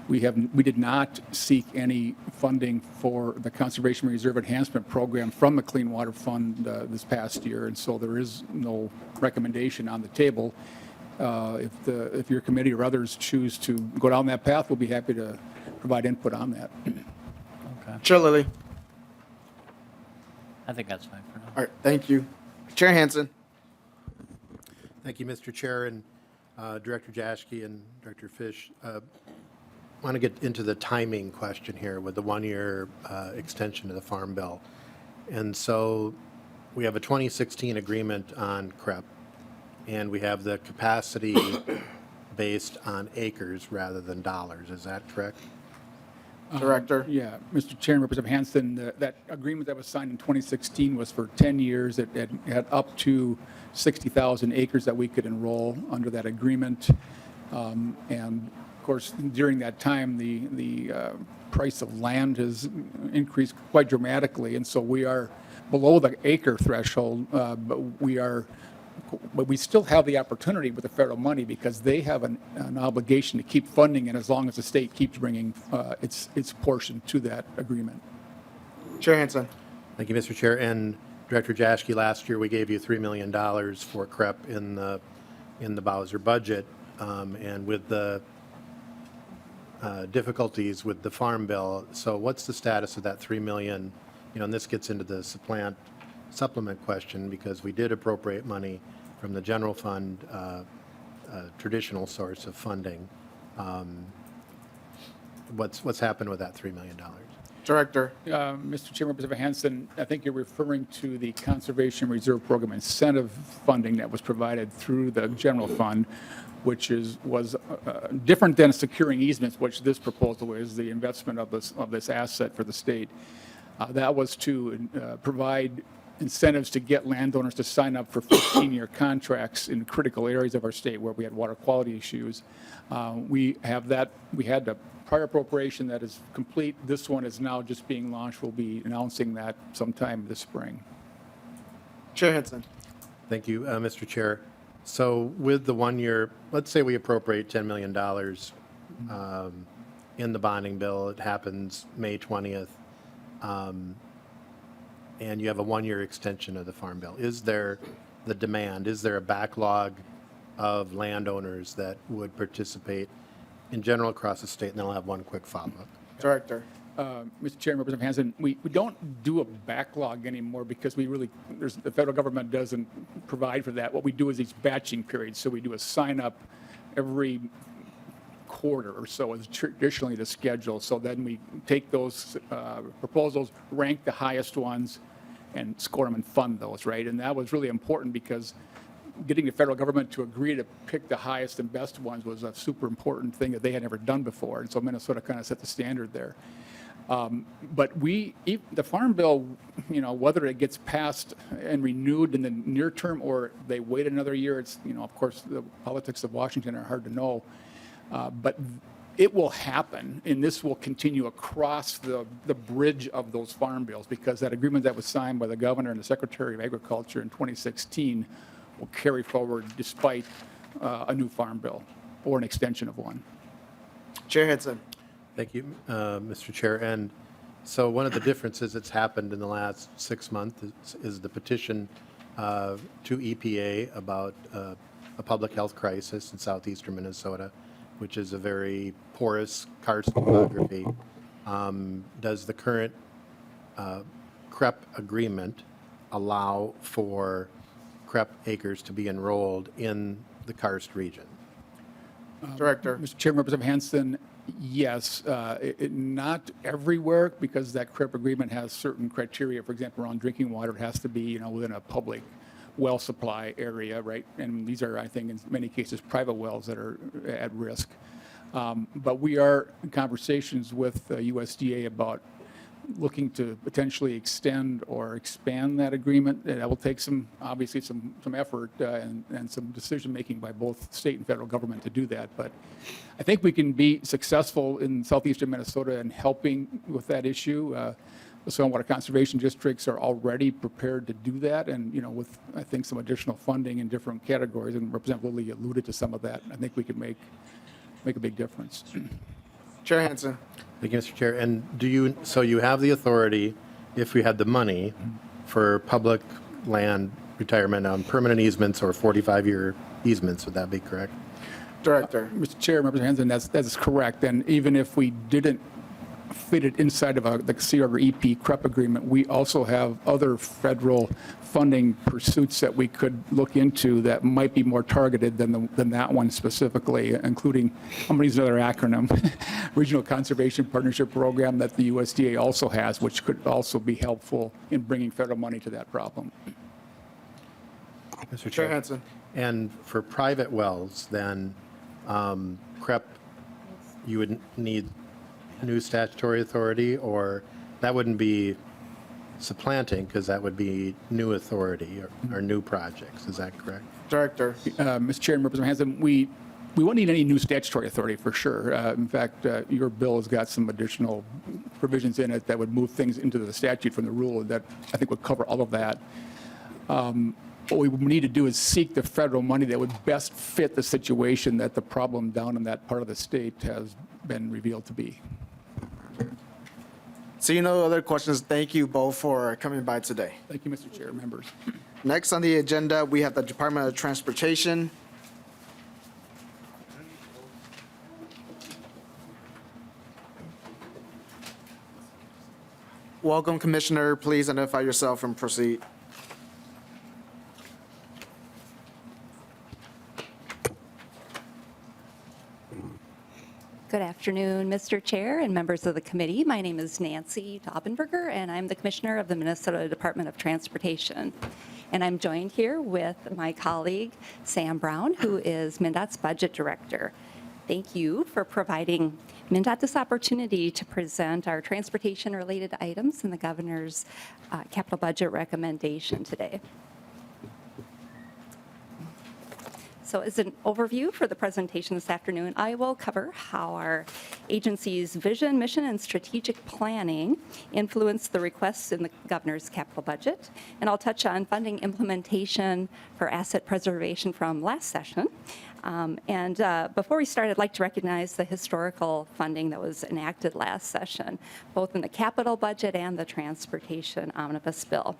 We did not seek any funding for the Conservation Reserve Enhancement Program from the Clean Water Fund this past year, and so there is no recommendation on the table. If your committee or others choose to go down that path, we'll be happy to provide input on that. Okay. Chair Lilly. I think that's fine for now. All right, thank you. Chair Hansen. Thank you, Mr. Chair and Director Jaschke and Director Fish. I want to get into the timing question here with the one-year extension of the Farm Bill. And so we have a 2016 agreement on CREP, and we have the capacity based on acres rather than dollars. Is that correct? Director. Yeah, Mr. Chair and Representative Hansen, that agreement that was signed in 2016 was for 10 years. It had up to 60,000 acres that we could enroll under that agreement. And of course, during that time, the price of land has increased quite dramatically, and so we are below the acre threshold, but we still have the opportunity with the federal money because they have an obligation to keep funding it as long as the state keeps bringing its portion to that agreement. Chair Hansen. Thank you, Mr. Chair. And Director Jaschke, last year we gave you $3 million for CREP in the Bowser budget, and with the difficulties with the Farm Bill. So what's the status of that $3 million? And this gets into the supplement question because we did appropriate money from the general fund, traditional source of funding. What's happened with that $3 million? Director. Mr. Chairman, Representative Hansen, I think you're referring to the Conservation Reserve Program incentive funding that was provided through the general fund, which was different than securing easements, which this proposal is, the investment of this asset for the state. That was to provide incentives to get landowners to sign up for 15-year contracts in critical areas of our state where we had water quality issues. We had a prior appropriation that is complete. This one is now just being launched. We'll be announcing that sometime this spring. Chair Hansen. Thank you, Mr. Chair. So with the 1 year, let's say we appropriate $10 million in the bonding bill, it happens May 20th, and you have a 1 year extension of the farm bill. Is there the demand, is there a backlog of landowners that would participate in general across the state? And then I'll have one quick follow-up. Director. Mr. Chair, Representative Hansen, we don't do a backlog anymore because the federal government doesn't provide for that. What we do is these batching periods. So we do a sign up every quarter or so is traditionally the schedule. So then we take those proposals, rank the highest ones, and score them and fund those, right? And that was really important because getting the federal government to agree to pick the highest and best ones was a super important thing that they had never done before. And so Minnesota kind of set the standard there. But the Farm Bill, whether it gets passed and renewed in the near term or they wait another year, it's, of course, the politics of Washington are hard to know. But it will happen, and this will continue across the bridge of those farm bills because that agreement that was signed by the governor and the Secretary of Agriculture in 2016 will carry forward despite a new farm bill or an extension of one. Chair Henson. Thank you, Mr. Chair. And so one of the differences that's happened in the last 6 months is the petition to EPA about a public health crisis in southeastern Minnesota, which is a very porous karst topography. Does the current CREP agreement allow for CREP acres to be enrolled in the karst region? Director. Mr. Chairman, Representative Hansen, yes, not everywhere because that CREP agreement has certain criteria. For example, around drinking water, it has to be, within a public well supply area, right? And these are, I think, in many cases, private wells that are at risk. But we are in conversations with USDA about looking to potentially extend or expand that agreement. And that will take obviously some effort and some decision-making by both state and federal government to do that. But I think we can be successful in southeastern Minnesota in helping with that issue. The stormwater conservation districts are already prepared to do that. And, with, I think, some additional funding in different categories, and Representative Lilly alluded to some of that, I think we could make a big difference. Chair Henson. Thank you, Mr. Chair. And so you have the authority, if we had the money, for public land retirement on permanent easements or 45-year easements, would that be correct? Director. Mr. Chair, Representative Hansen, that is correct. And even if we didn't fit it inside of the CREP CREP agreement, we also have other federal funding pursuits that we could look into that might be more targeted than that one specifically, including, I'm going to use another acronym, Regional Conservation Partnership Program that the USDA also has, which could also be helpful in bringing federal money to that problem. Mr. Chair Chair. Henson. And for private wells, then CREP, you would need new statutory authority, or that wouldn't be supplanting because that would be new authority or new projects. Is that correct? Director. Mr. Chair and Representative Hansen, we won't need any new statutory authority for sure. In fact, your bill has got some additional provisions in it that would move things into the statute from the rule that I think would cover all of that. What we need to do is seek the federal money that would best fit the situation that the problem down in that part of the state has been revealed to be. Seeing no other questions, thank you both for coming by today. Thank you, Mr. Chair, members. Next on the agenda, we have the Department of Transportation. Welcome, Commissioner. Please identify yourself and proceed. Good afternoon, Mr. Chair and members of the committee. My name is Nancy Daubenberger, and I'm the Commissioner of the Minnesota Department of Transportation. And I'm joined here with my colleague, Sam Brown, who is MnDOT's Budget Director. Thank you for providing MnDOT this opportunity to present our transportation-related items in the Governor's capital budget recommendation today. So as an overview for the presentation this afternoon, I will cover how our agency's vision, mission, and strategic planning influence the requests in the governor's capital budget. And I'll touch on funding implementation for asset preservation from last session. Before we start, I'd like to recognize the historical funding that was enacted last session, both in the capital budget and the transportation omnibus bill.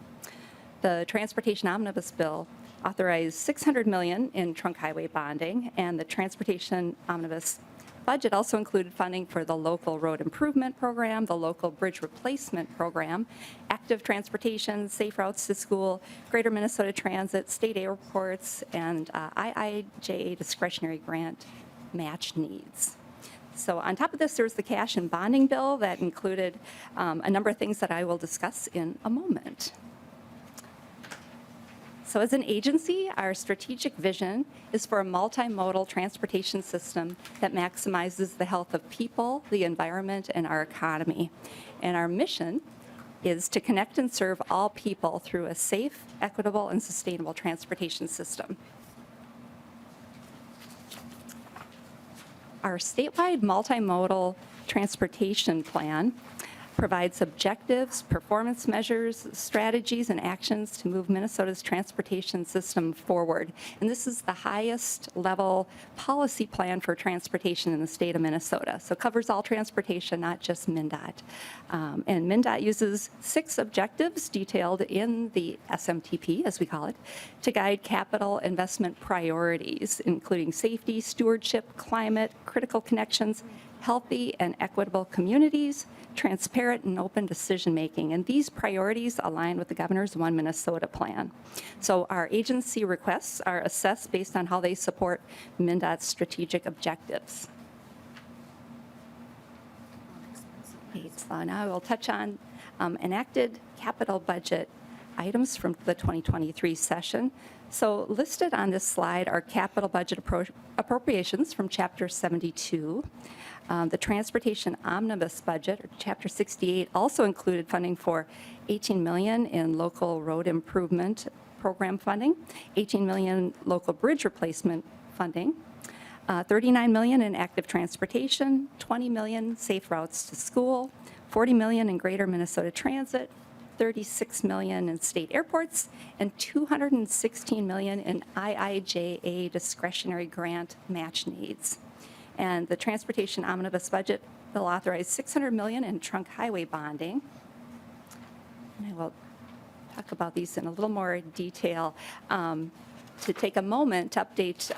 The transportation omnibus bill authorized $600 million in trunk highway bonding, and the transportation omnibus budget also included funding for the local road improvement program, the local bridge replacement program, active transportation, safe routes to school, Greater Minnesota Transit, state airports, and IIJA discretionary grant match needs. So on top of this, there's the cash and bonding bill that included a number of things that I will discuss in a moment. So as an agency, our strategic vision is for a multimodal transportation system that maximizes the health of people, the environment, and our economy. And our mission is to connect and serve all people through a safe, equitable, and sustainable transportation system. Our statewide multimodal transportation plan provides objectives, performance measures, strategies, and actions to move Minnesota's transportation system forward. And this is the highest level policy plan for transportation in the state of Minnesota. So it covers all transportation, not just MnDOT. And MnDOT uses 6 objectives detailed in the SMTP, as we call it, to guide capital investment priorities, including safety, stewardship, climate, critical connections, healthy and equitable communities, transparent and open decision-making. And these priorities align with the governor's One Minnesota plan. So our agency requests are assessed based on how they support MnDOT's strategic objectives. Okay, so now I will touch on enacted capital budget items from the 2023 session. So listed on this slide are capital budget appropriations from Chapter 72. The Transportation Omnibus Budget, or Chapter 68, also included funding for $18 million in local road improvement program funding, $18 million local bridge replacement funding, $39 million in active transportation, $20 million safe routes to school, $40 million in Greater Minnesota Transit, $36 million in state airports, and $216 million in IIJA discretionary grant match needs. And the Transportation Omnibus Budget will authorize $600 million in trunk highway bonding. And I will talk about these in a little more detail. To take a moment to update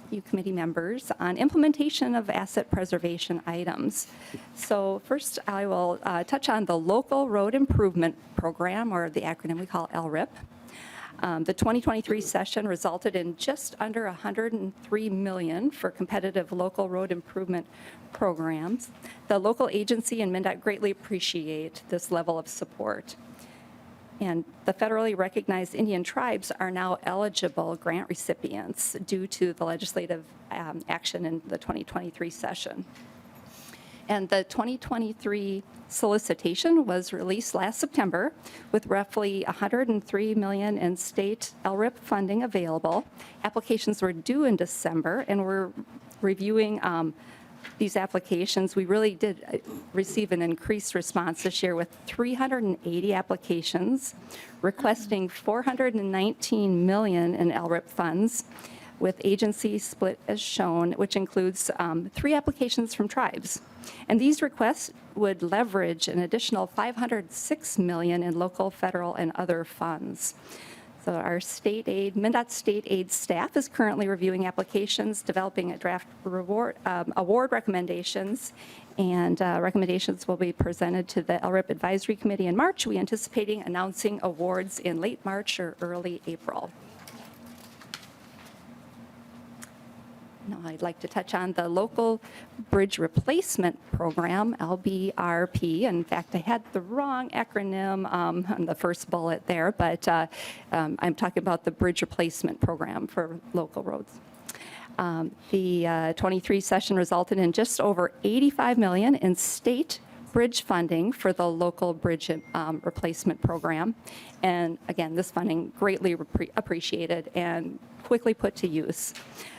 you committee members on implementation of asset preservation items. So first, I will touch on the Local Road Improvement Program, or the acronym we call LRIP. The 2023 session resulted in just under $103 million for competitive local road improvement programs. The local agency and MnDOT greatly appreciate this level of support. And the federally recognized Indian tribes are now eligible grant recipients due to the legislative action in the 2023 session. And the 2023 solicitation was released last September with roughly $103 million in state LRIP funding available. Applications were due in December, and we're reviewing these applications. We really did receive an increased response this year with 380 applications requesting $419 million in LRIP funds, with agency split as shown, which includes 3 applications from tribes. And these requests would leverage an additional $506 million in local, federal, and other funds. So our state aid, MnDOT state aid staff is currently reviewing applications, developing a draft award recommendations, and recommendations will be presented to the LRIP Advisory Committee in March. We anticipating announcing awards in late March or early April. Now I'd like to touch on the Local Bridge Replacement Program, LBRP. In fact, I had the wrong acronym on the first bullet there, but I'm talking about the Bridge Replacement Program for local roads. The 23 session resulted in just over $85 million in state bridge funding for the local bridge replacement program. And again, this funding greatly appreciated and quickly put to use.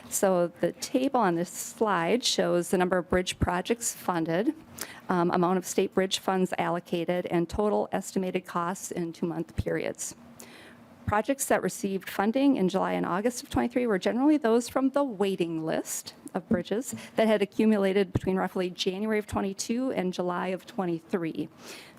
So the table on this slide shows the number of bridge projects funded, amount of state bridge funds allocated, and total estimated costs in 2-month periods. Projects that received funding in July and August of '23 were generally those from the waiting list of bridges that had accumulated between roughly January of '22 and July of '23.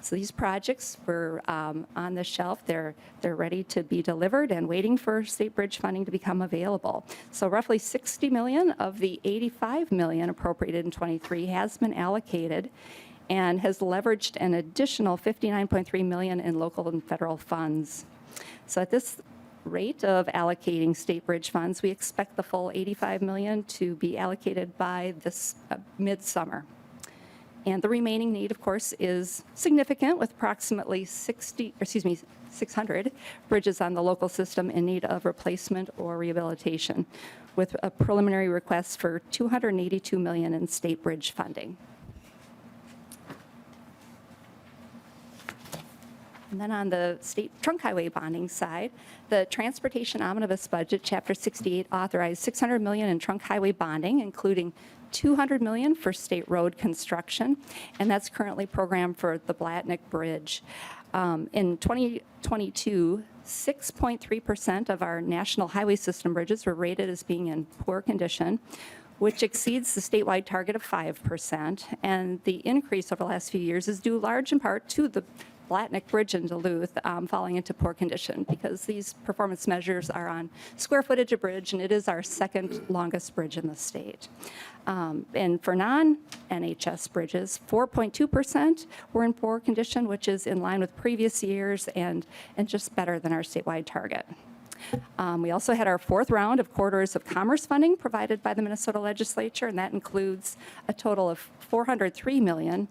So these projects were on the shelf. They're ready to be delivered and waiting for state bridge funding to become available. So roughly $60 million of the $85 million appropriated in '23 has been allocated and has leveraged an additional $59.3 million in local and federal funds. So at this rate of allocating state bridge funds, we expect the full $85 million to be allocated by this midsummer. And the remaining need, of course, is significant, with approximately 600 bridges on the local system in need of replacement or rehabilitation, with a preliminary request for $282 million in state bridge funding. And then on the state trunk highway bonding side, the Transportation Omnibus Budget, Chapter 68, authorized $600 million in trunk highway bonding, including $200 million for state road construction, and that's currently programmed for the Blatnick Bridge. In 2022, 6.3% of our national highway system bridges were rated as being in poor condition, which exceeds the statewide target of 5%. And the increase over the last few years is due large in part to the Blatnick Bridge in Duluth falling into poor condition, because these performance measures are on square footage of bridge, and it is our second longest bridge in the state. And for non-NHS bridges, 4.2% were in poor condition, which is in line with previous years and just better than our statewide target. We also had our 4th round of corridors of commerce funding provided by the Minnesota legislature, and that includes a total of $403 million,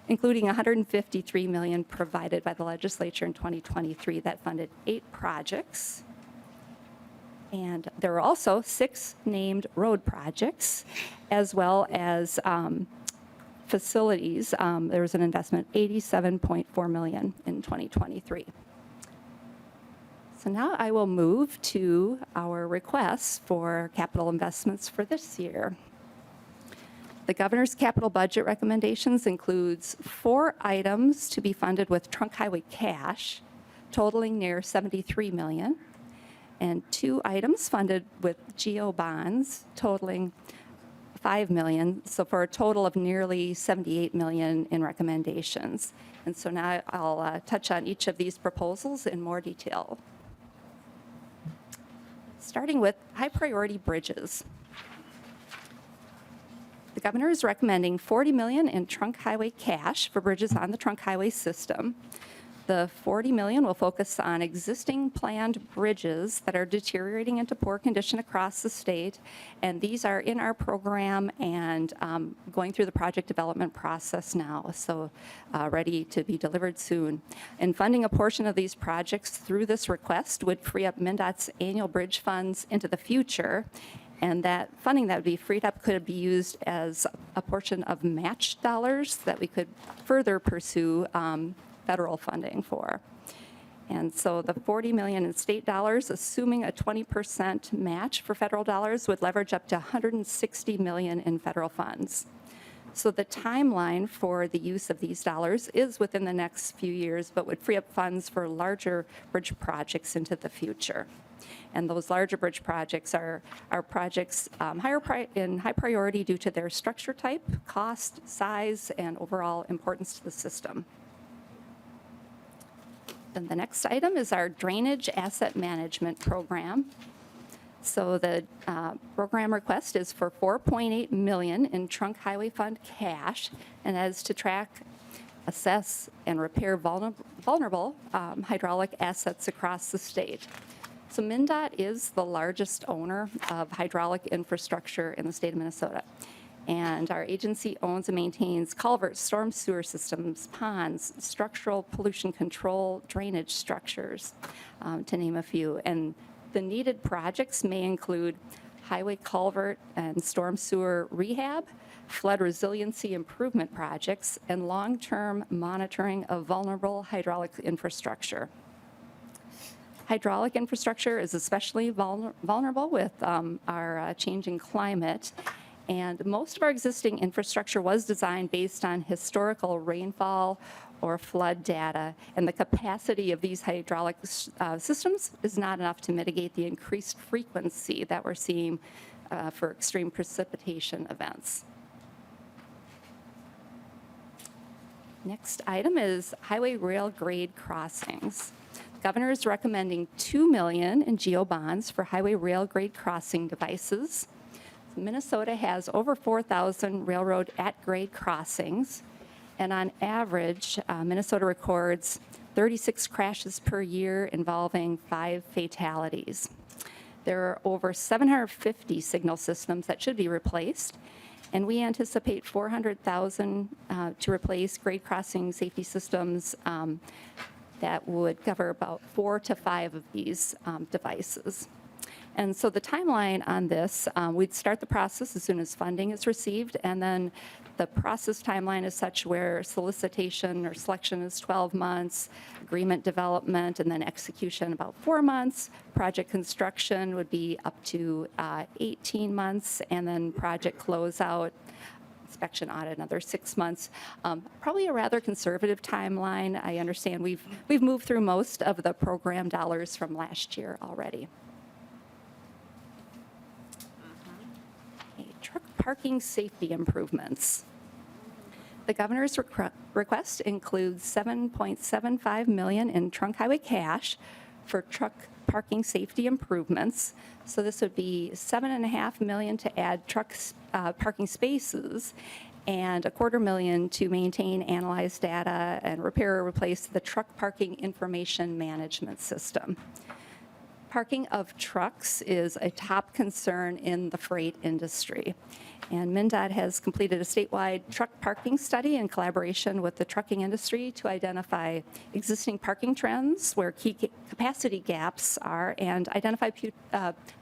including $153 million provided by the legislature in 2023 that funded 8 projects. And there were also 6 named road projects, as well as facilities. There was an investment, $87.4 million in 2023. So now I will move to our requests for capital investments for this year. The governor's capital budget recommendations includes 4 items to be funded with trunk highway cash, totaling near $73 million, and 2 items funded with GO bonds, totaling $5 million, so for a total of nearly $78 million in recommendations. And so now I'll touch on each of these proposals in more detail. Starting with high priority bridges. The governor is recommending $40 million in trunk highway cash for bridges on the trunk highway system. The $40 million will focus on existing planned bridges that are deteriorating into poor condition across the state, and these are in our program and going through the project development process now, so ready to be delivered soon. And funding a portion of these projects through this request would free up MnDOT's annual bridge funds into the future. And that funding that would be freed up could be used as a portion of match dollars that we could further pursue federal funding for. And so the $40 million in state dollars, assuming a 20% match for federal dollars, would leverage up to $160 million in federal funds. So the timeline for the use of these dollars is within the next few years, but would free up funds for larger bridge projects into the future. And those larger bridge projects are projects in high priority due to their structure type, cost, size, and overall importance to the system. Then the next item is our drainage asset management program. So the program request is for $4.8 million in trunk highway fund cash, and that is to track, assess, and repair vulnerable hydraulic assets across the state. So MnDOT is the largest owner of hydraulic infrastructure in the state of Minnesota. And our agency owns and maintains culverts, storm sewer systems, ponds, structural pollution control, drainage structures, to name a few. And the needed projects may include highway culvert and storm sewer rehab, flood resiliency improvement projects, and long-term monitoring of vulnerable hydraulic infrastructure. Hydraulic infrastructure is especially vulnerable with our changing climate, and most of our existing infrastructure was designed based on historical rainfall or flood data, and the capacity of these hydraulic systems is not enough to mitigate the increased frequency that we're seeing for extreme precipitation events. Next item is highway rail grade crossings. Governor is recommending $2 million in GO bonds for highway rail grade crossing devices. Minnesota has over 4,000 railroad at-grade crossings, and on average, Minnesota records 36 crashes per year involving 5 fatalities. There are over 750 signal systems that should be replaced, and we anticipate $400,000 to replace grade crossing safety systems that would cover about 4 to 5 of these devices. And so the timeline on this, we'd start the process as soon as funding is received, and then the process timeline is such where solicitation or selection is 12 months, agreement development, and then execution about 4 months. Project construction would be up to 18 months, and then project closeout, inspection audit, another 6 months. Probably a rather conservative timeline. I understand we've moved through most of the program dollars from last year already. Okay, truck parking safety improvements. The governor's request includes $7.75 million in trunk highway cash for truck parking safety improvements. So this would be $7.5 million to add truck parking spaces and $250,000 to maintain, analyze data, and repair or replace the truck parking information management system. Parking of trucks is a top concern in the freight industry. And MnDOT has completed a statewide truck parking study in collaboration with the trucking industry to identify existing parking trends, where key capacity gaps are, and identify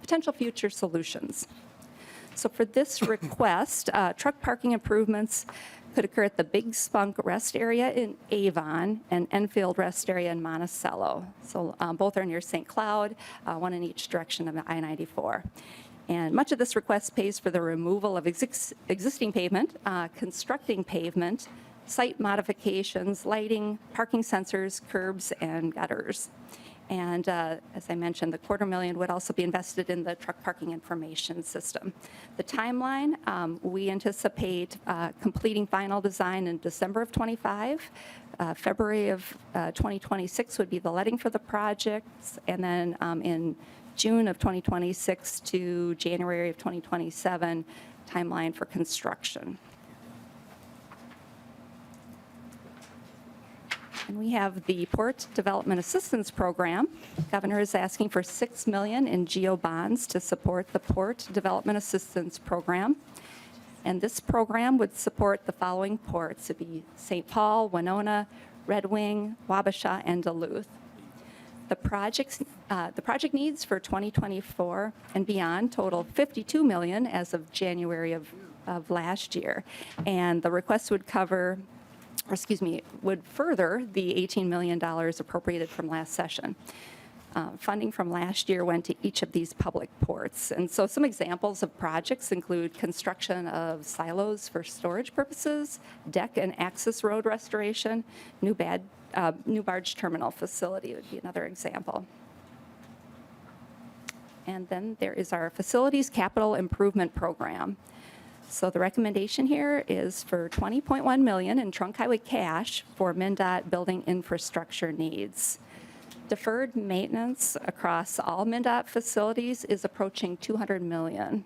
potential future solutions. So for this request, truck parking improvements could occur at the Big Spunk Rest Area in Avon and Enfield Rest Area in Monticello. So both are near St. Cloud, one in each direction of I-94. And much of this request pays for the removal of existing pavement, constructing pavement, site modifications, lighting, parking sensors, curbs, and gutters. And as I mentioned, the $250,000 would also be invested in the truck parking information system. The timeline, we anticipate completing final design in December of '25. February of 2026 would be the letting for the projects, and then in June of 2026 to January of 2027 timeline for construction. And we have the Port Development Assistance Program. Governor is asking for $6 million in GO bonds to support the Port Development Assistance Program. And this program would support the following ports. It'd be St. Paul, Winona, Red Wing, Wabasha, and Duluth. The project needs for 2024 and beyond total $52 million as of January of last year. And the request would cover, or excuse me, would further the $18 million appropriated from last session. Funding from last year went to each of these public ports. And so some examples of projects include construction of silos for storage purposes, deck and access road restoration, new barge terminal facility would be another example. And then there is our Facilities Capital Improvement Program. So the recommendation here is for $20.1 million in trunk highway cash for MnDOT building infrastructure needs. Deferred maintenance across all MnDOT facilities is approaching $200 million.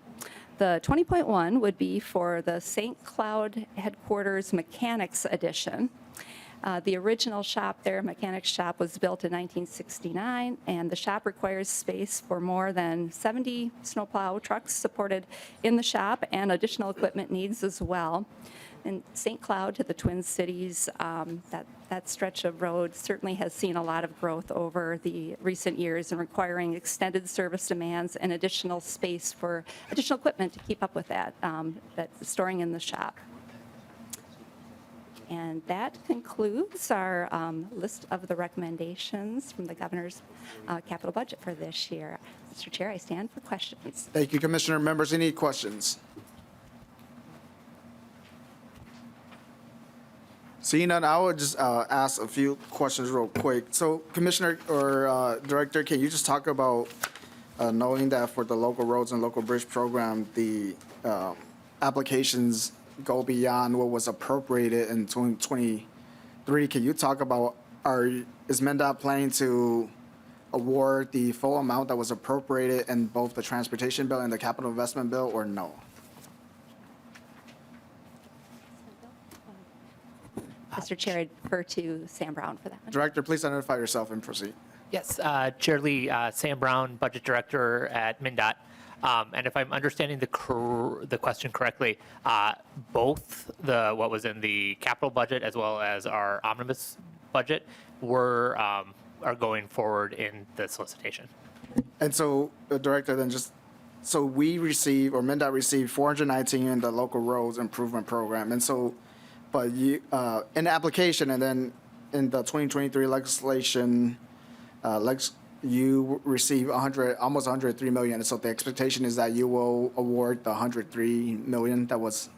The 20.1 would be for the St. Cloud headquarters mechanics addition. The original shop there, mechanics shop, was built in 1969, and the shop requires space for more than 70 snowplow trucks supported in the shop, and additional equipment needs as well. in St. Cloud to the Twin Cities, that stretch of road certainly has seen a lot of growth over the recent years and requiring extended service demands and additional space for additional equipment to keep up with that, storing in the shop. And that concludes our list of the recommendations from the governor's capital budget for this year. Mr. Chair, I stand for questions. Thank you, Commissioner. Members, any questions? Seeing none, I would just ask a few questions real quick. So, Commissioner or Director, can you just talk about knowing that for the local roads and local bridge program, the applications go beyond what was appropriated in 2023? Can you talk about, is MnDOT planning to award the full amount that was appropriated in both the transportation bill and the capital investment bill, or no? Mr. Chair, I'd defer to Sam Brown for that one. Director, please identify yourself and proceed. Yes, Chair Lee, Sam Brown, Budget Director at MnDOT. And if I'm understanding the question correctly, both what was in the capital budget as well as our omnibus budget are going forward in the solicitation. And so, Director, then so we receive, or MnDOT received 419 in the local roads improvement program. And so, but you, in the application and then in the 2023 legislation, you receive almost 103 million. And so the expectation is that you will award the 103 million that was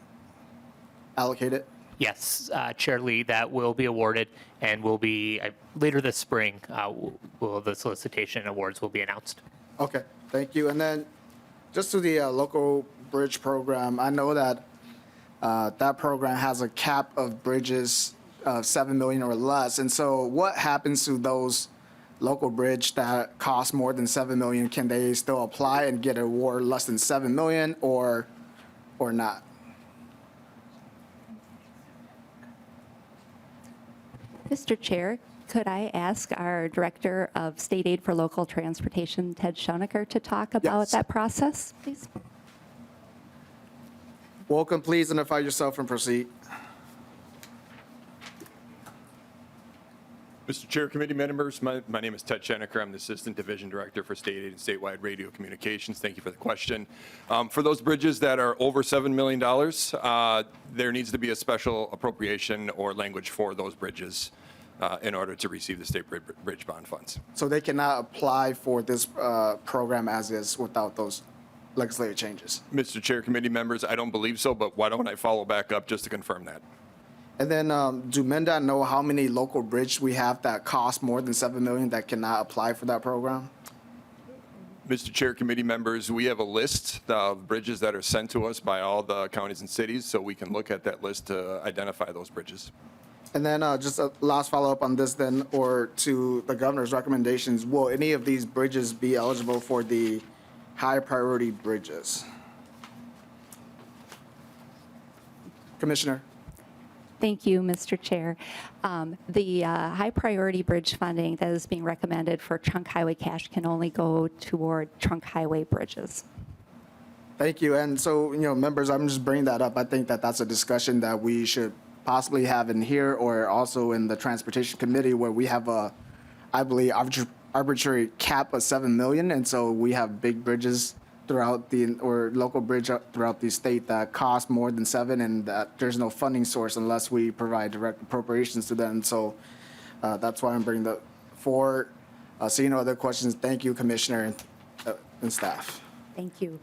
allocated? Yes, Chair Lee, that will be awarded and will be later this spring. The solicitation awards will be announced. Okay, thank you. And then just to the local bridge program, I know that that program has a cap of bridges of 7 million or less. And so what happens to those local bridge that cost more than 7 million? Can they still apply and get an award less than 7 million or not? Mr. Chair, could I ask our Director of State Aid for Local Transportation, Ted Schoenecker, to talk about Yes. that process, please? Welcome, please identify yourself and proceed. Mr. Chair, committee members, my name is Ted Schoenecker. I'm the Assistant Division Director for State Aid and Statewide Radio Communications. Thank you for the question. For those bridges that are over $7 million, there needs to be a special appropriation or language for those bridges in order to receive the state bridge bond funds. So they cannot apply for this program as is without those legislative changes? Mr. Chair, committee members, I don't believe so, but why don't I follow back up just to confirm that? And then do MnDOT know how many local bridges we have that cost more than 7 million that cannot apply for that program? Mr. Chair, committee members, we have a list of bridges that are sent to us by all the counties and cities, so we can look at that list to identify those bridges. And then just a last follow-up on this then, or to the governor's recommendations, will any of these bridges be eligible for the high priority bridges? Commissioner? Thank you, Mr. Chair. The high priority bridge funding that is being recommended for trunk highway cash can only go toward trunk highway bridges. Thank you. And so, members, I'm just bringing that up. I think that that's a discussion that we should possibly have in here or also in the Transportation Committee, where we have I believe, arbitrary cap of 7 million. And so we have big bridges throughout or local bridge throughout the state that cost more than 7, and that there's no funding source unless we provide direct appropriations to them. So that's why I'm bringing that forward. Seeing no other questions, thank you, Commissioner and staff. Thank you.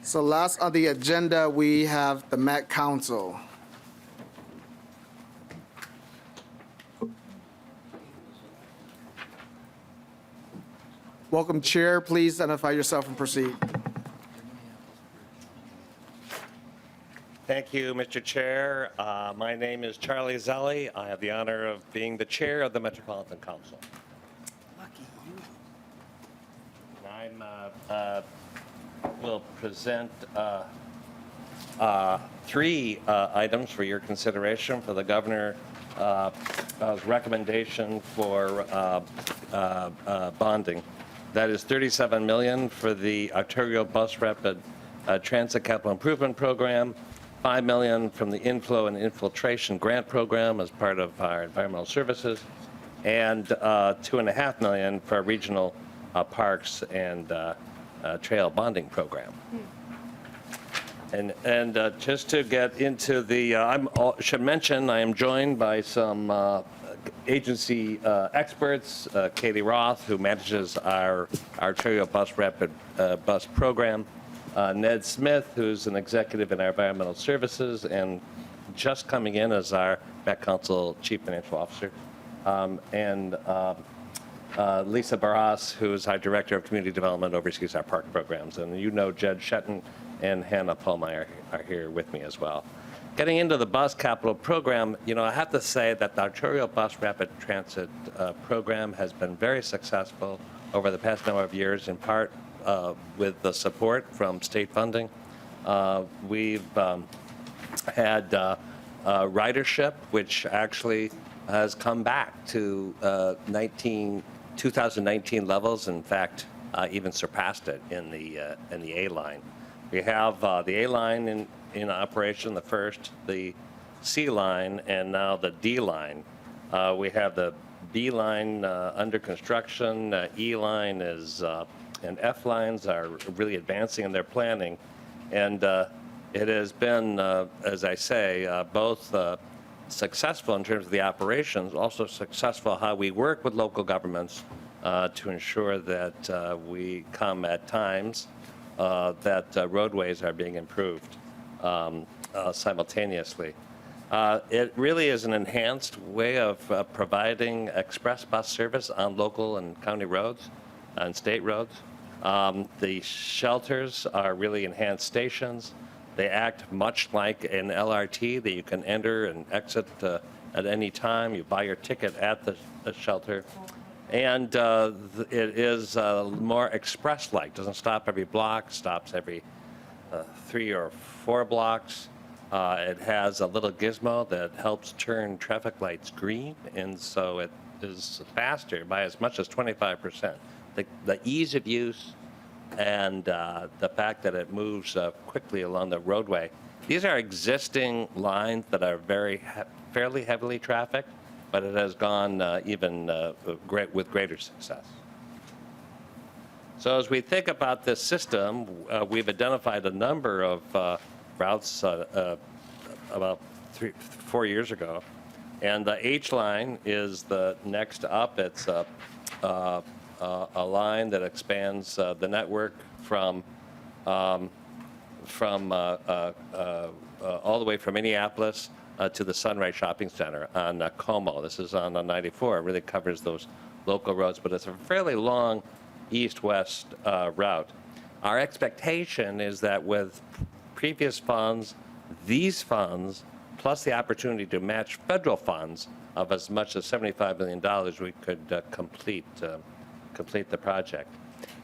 So last on the agenda, we have the Met Council. Welcome, Chair. Please identify yourself and proceed. Thank you, Mr. Chair. My name is Charlie Zelli. I have the honor of being the chair of the Metropolitan Council. I will present 3 items for your consideration for the governor's recommendation for bonding. That is $37 million for the Ontario Bus Rapid Transit Capital Improvement Program, $5 million from the Inflow and Infiltration Grant Program as part of our environmental services, and $2.5 million for regional parks and trail bonding program. And just to get into the, should mention, I am joined by some agency experts, Katie Roth, who manages our Ontario Bus Rapid Bus program, Ned Smith, who's an executive in our environmental services and just coming in as our Met Council Chief Financial Officer, and Lisa Barras, who is our Director of Community Development, oversees our park programs. And you know Jed Shetton and Hannah Pallmeyer are here with me as well. Getting into the bus capital program, you know, I have to say that the Ontario Bus Rapid Transit program has been very successful over the past number of years, in part with the support from state funding. We've had ridership, which actually has come back to 2019 levels. In fact, even surpassed it in the A line. We have the A line in operation, the first, the C line, and now the D line. We have the B line under construction. E line is and F lines are really advancing in their planning, and it has been, as I say, both successful in terms of the operations, also successful how we work with local governments to ensure that we come at times that roadways are being improved simultaneously. It really is an enhanced way of providing express bus service on local and county roads and state roads. The shelters are really enhanced stations. They act much like an LRT that you can enter and exit at any time. You buy your ticket at the shelter. And it is more express-like. Doesn't stop every block, stops every 3 or 4 blocks. It has a little gizmo that helps turn traffic lights green, and so it is faster by as much as 25%. The ease of use and the fact that it moves quickly along the roadway. These are existing lines that are fairly heavily trafficked, but it has gone even with greater success. So as we think about this system, we've identified a number of routes about 4 years ago, and the H line is the next up. It's a line that expands the network from all the way from Minneapolis to the Sunrise Shopping Center on Como. This is on 94. It really covers those local roads, but it's a fairly long east-west route. Our expectation is that with previous funds, these funds, plus the opportunity to match federal funds of as much as $75 million, we could complete the project.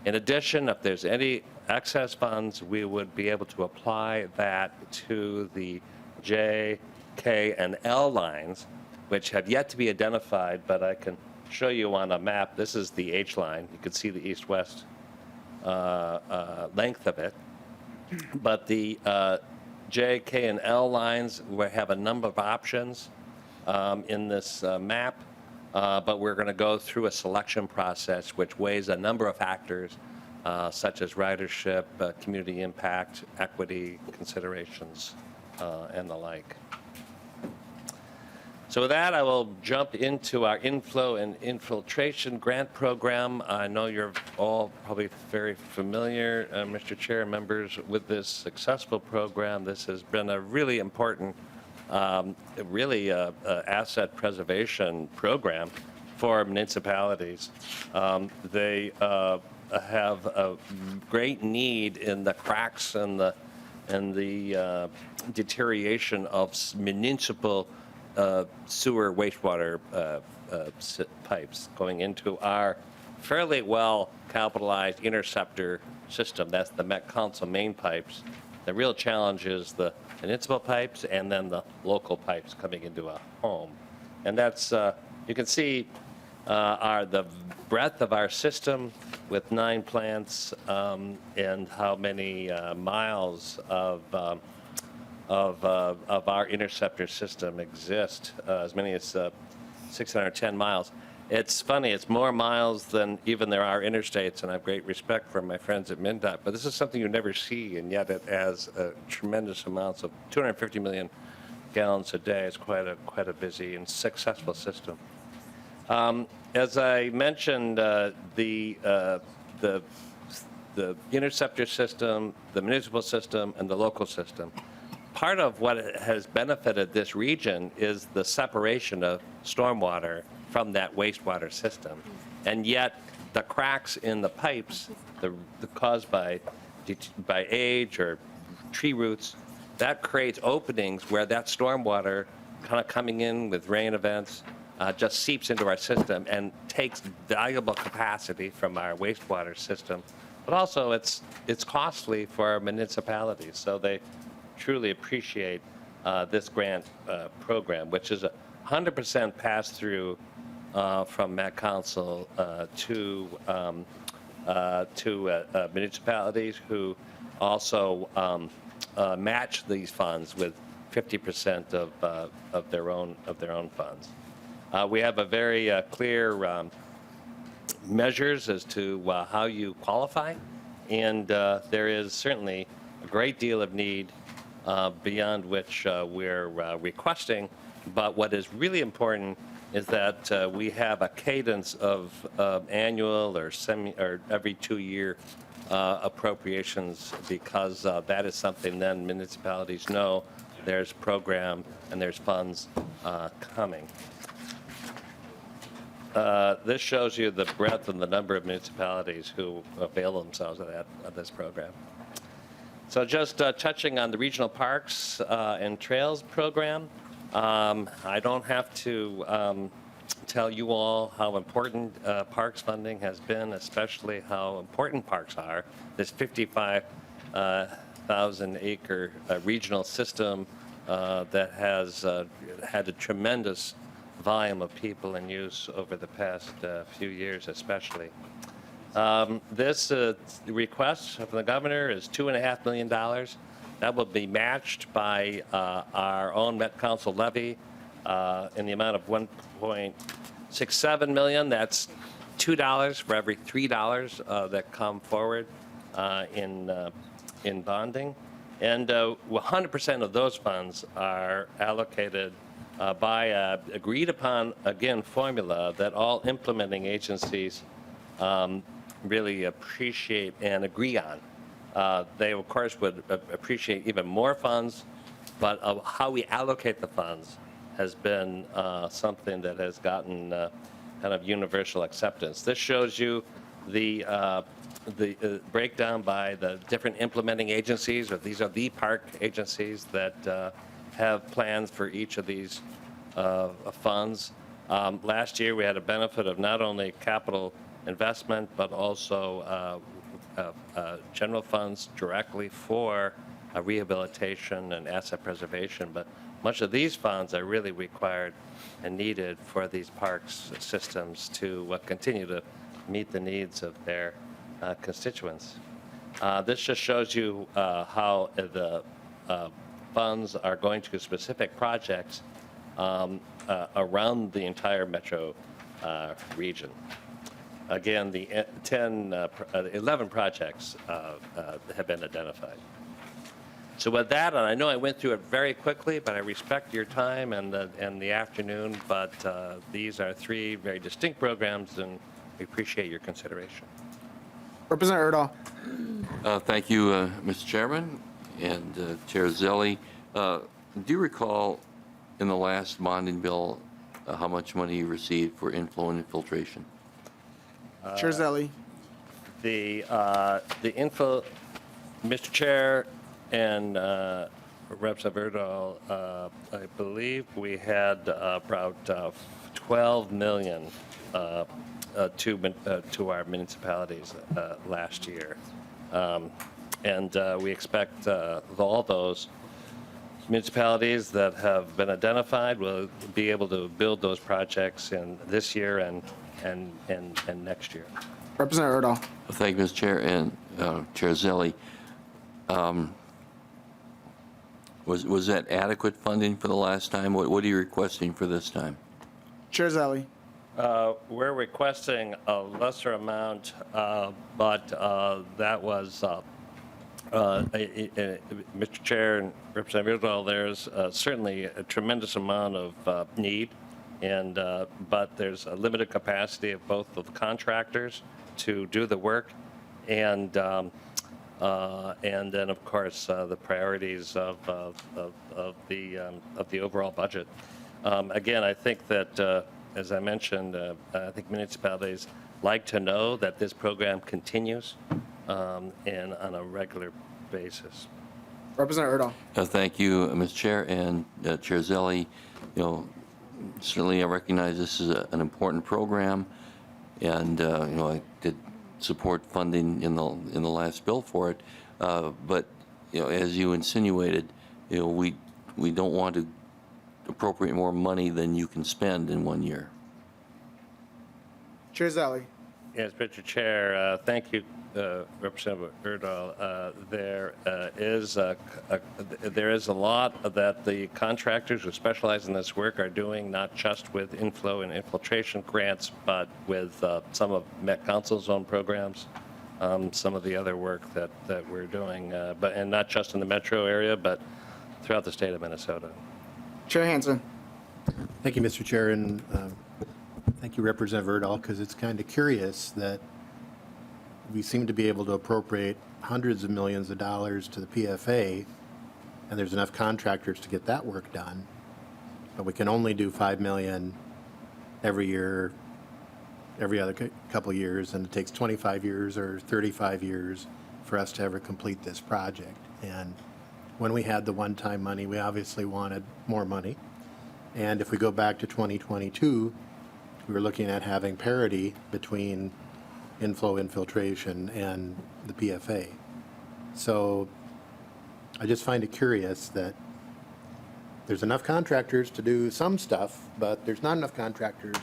In addition, if there's any excess funds, we would be able to apply that to the J, K, and L lines, which have yet to be identified, but I can show you on a map. This is the H line. You can see the east-west length of it. But the J, K, and L lines, we have a number of options in this map. But we're going to go through a selection process which weighs a number of factors such as ridership, community impact, equity considerations, and the like. So with that, I will jump into our Inflow and Infiltration Grant Program. I know you're all probably very familiar, Mr. Chair and members, with this successful program. This has been a really important asset preservation program for municipalities. They have a great need in the cracks and the deterioration of municipal sewer wastewater pipes going into our fairly well capitalized interceptor system. That's the Met Council main pipes. The real challenge is the municipal pipes and then the local pipes coming into a home. And that's, you can see the breadth of our system with 9 plants and how many miles of of our interceptor system exist, as many as 610 miles. It's funny, it's more miles than even there are interstates, and I have great respect for my friends at MnDOT, but this is something you never see, and yet it has tremendous amounts of 250 million gallons a day. It's quite a busy and successful system. As I mentioned, the interceptor system, the municipal system, and the local system. Part of what has benefited this region is the separation of stormwater from that wastewater system. And yet, the cracks in the pipes, the caused by age or tree roots, that creates openings where that stormwater kind of coming in with rain events just seeps into our system and takes valuable capacity from our wastewater system. But also, it's costly for our municipalities, so they truly appreciate this grant program, which is a 100% pass-through from Met Council to municipalities who also match these funds with 50% of their own funds. We have a very clear measures as to how you qualify, and there is certainly a great deal of need beyond which we're requesting. But what is really important is that we have a cadence of annual or every 2-year appropriations, because that is something then municipalities know there's program and there's funds coming. This shows you the breadth and the number of municipalities who avail themselves of this program. So just touching on the regional parks and trails program, I don't have to tell you all how important parks funding has been, especially how important parks are. This 55,000-acre regional system that has had a tremendous volume of people in use over the past few years, especially. This request from the governor is $2.5 million. That will be matched by our own Met Council levy in the amount of $1.67 million. That's $2 for every $3 that come forward in bonding. And 100% of those funds are allocated by agreed upon, again, formula that all implementing agencies really appreciate and agree on. They, of course, would appreciate even more funds, but how we allocate the funds has been something that has gotten kind of universal acceptance. This shows you the breakdown by the different implementing agencies, or these are the park agencies that have plans for each of these funds. Last year, we had a benefit of not only capital investment, but also general funds directly for rehabilitation and asset preservation. But much of these funds are really required and needed for these parks systems to continue to meet the needs of their constituents. This just shows you how the funds are going to specific projects around the entire metro region. Again, the 11 projects have been identified. So with that, and I know I went through it very quickly, but I respect your time and the afternoon, but these are 3 very distinct programs, and we appreciate your consideration. Representative Erdahl. Thank you, Mr. Chairman and Chair Zelli. Do you recall in the last bonding bill how much money you received for inflow and infiltration? Chair Zelli. The info, Mr. Chair and Representative Erdahl, I believe we had about 12 million to our municipalities last year. And we expect all those municipalities that have been identified will be able to build those projects in this year and next year. Representative Erdahl. Thank you, Mr. Chair and Chair Zelli. Was that adequate funding for the last time? What are you requesting for this time? Chair Zelli. We're requesting a lesser amount, but that was, Mr. Chair and Representative Iredell, there's certainly a tremendous amount of need, and but there's a limited capacity of both of the contractors to do the work, and then of course the priorities of the overall budget. Again, I think that. As I mentioned, I think municipalities like to know that this program continues and on a regular basis. Representative Erdahl. Thank you, Mr. Chair, and Chair Zelli. Certainly I recognize this is an important program, and I did support funding in the last bill for it. But as you insinuated, we don't want to appropriate more money than you can spend in 1 year. Chair Zelli. Yes, Mr. Chair, thank you, Representative Erdahl. There is a lot that the contractors who specialize in this work are doing, not just with inflow and infiltration grants, but with some of Met Council's own programs, some of the other work that we're doing, and not just in the metro area, but throughout the state of Minnesota. Chair Hansen. Thank you, Mr. Chair, and thank you, Representative Erdahl, because it's kind of curious that we seem to be able to appropriate hundreds of millions of dollars to the PFA, and there's enough contractors to get that work done, but we can only do $5 million every year, every other couple years, and it takes 25 years or 35 years for us to ever complete this project. And when we had the one-time money, we obviously wanted more money. And if we go back to 2022, we were looking at having parity between inflow infiltration and the PFA. So I just find it curious that there's enough contractors to do some stuff, but there's not enough contractors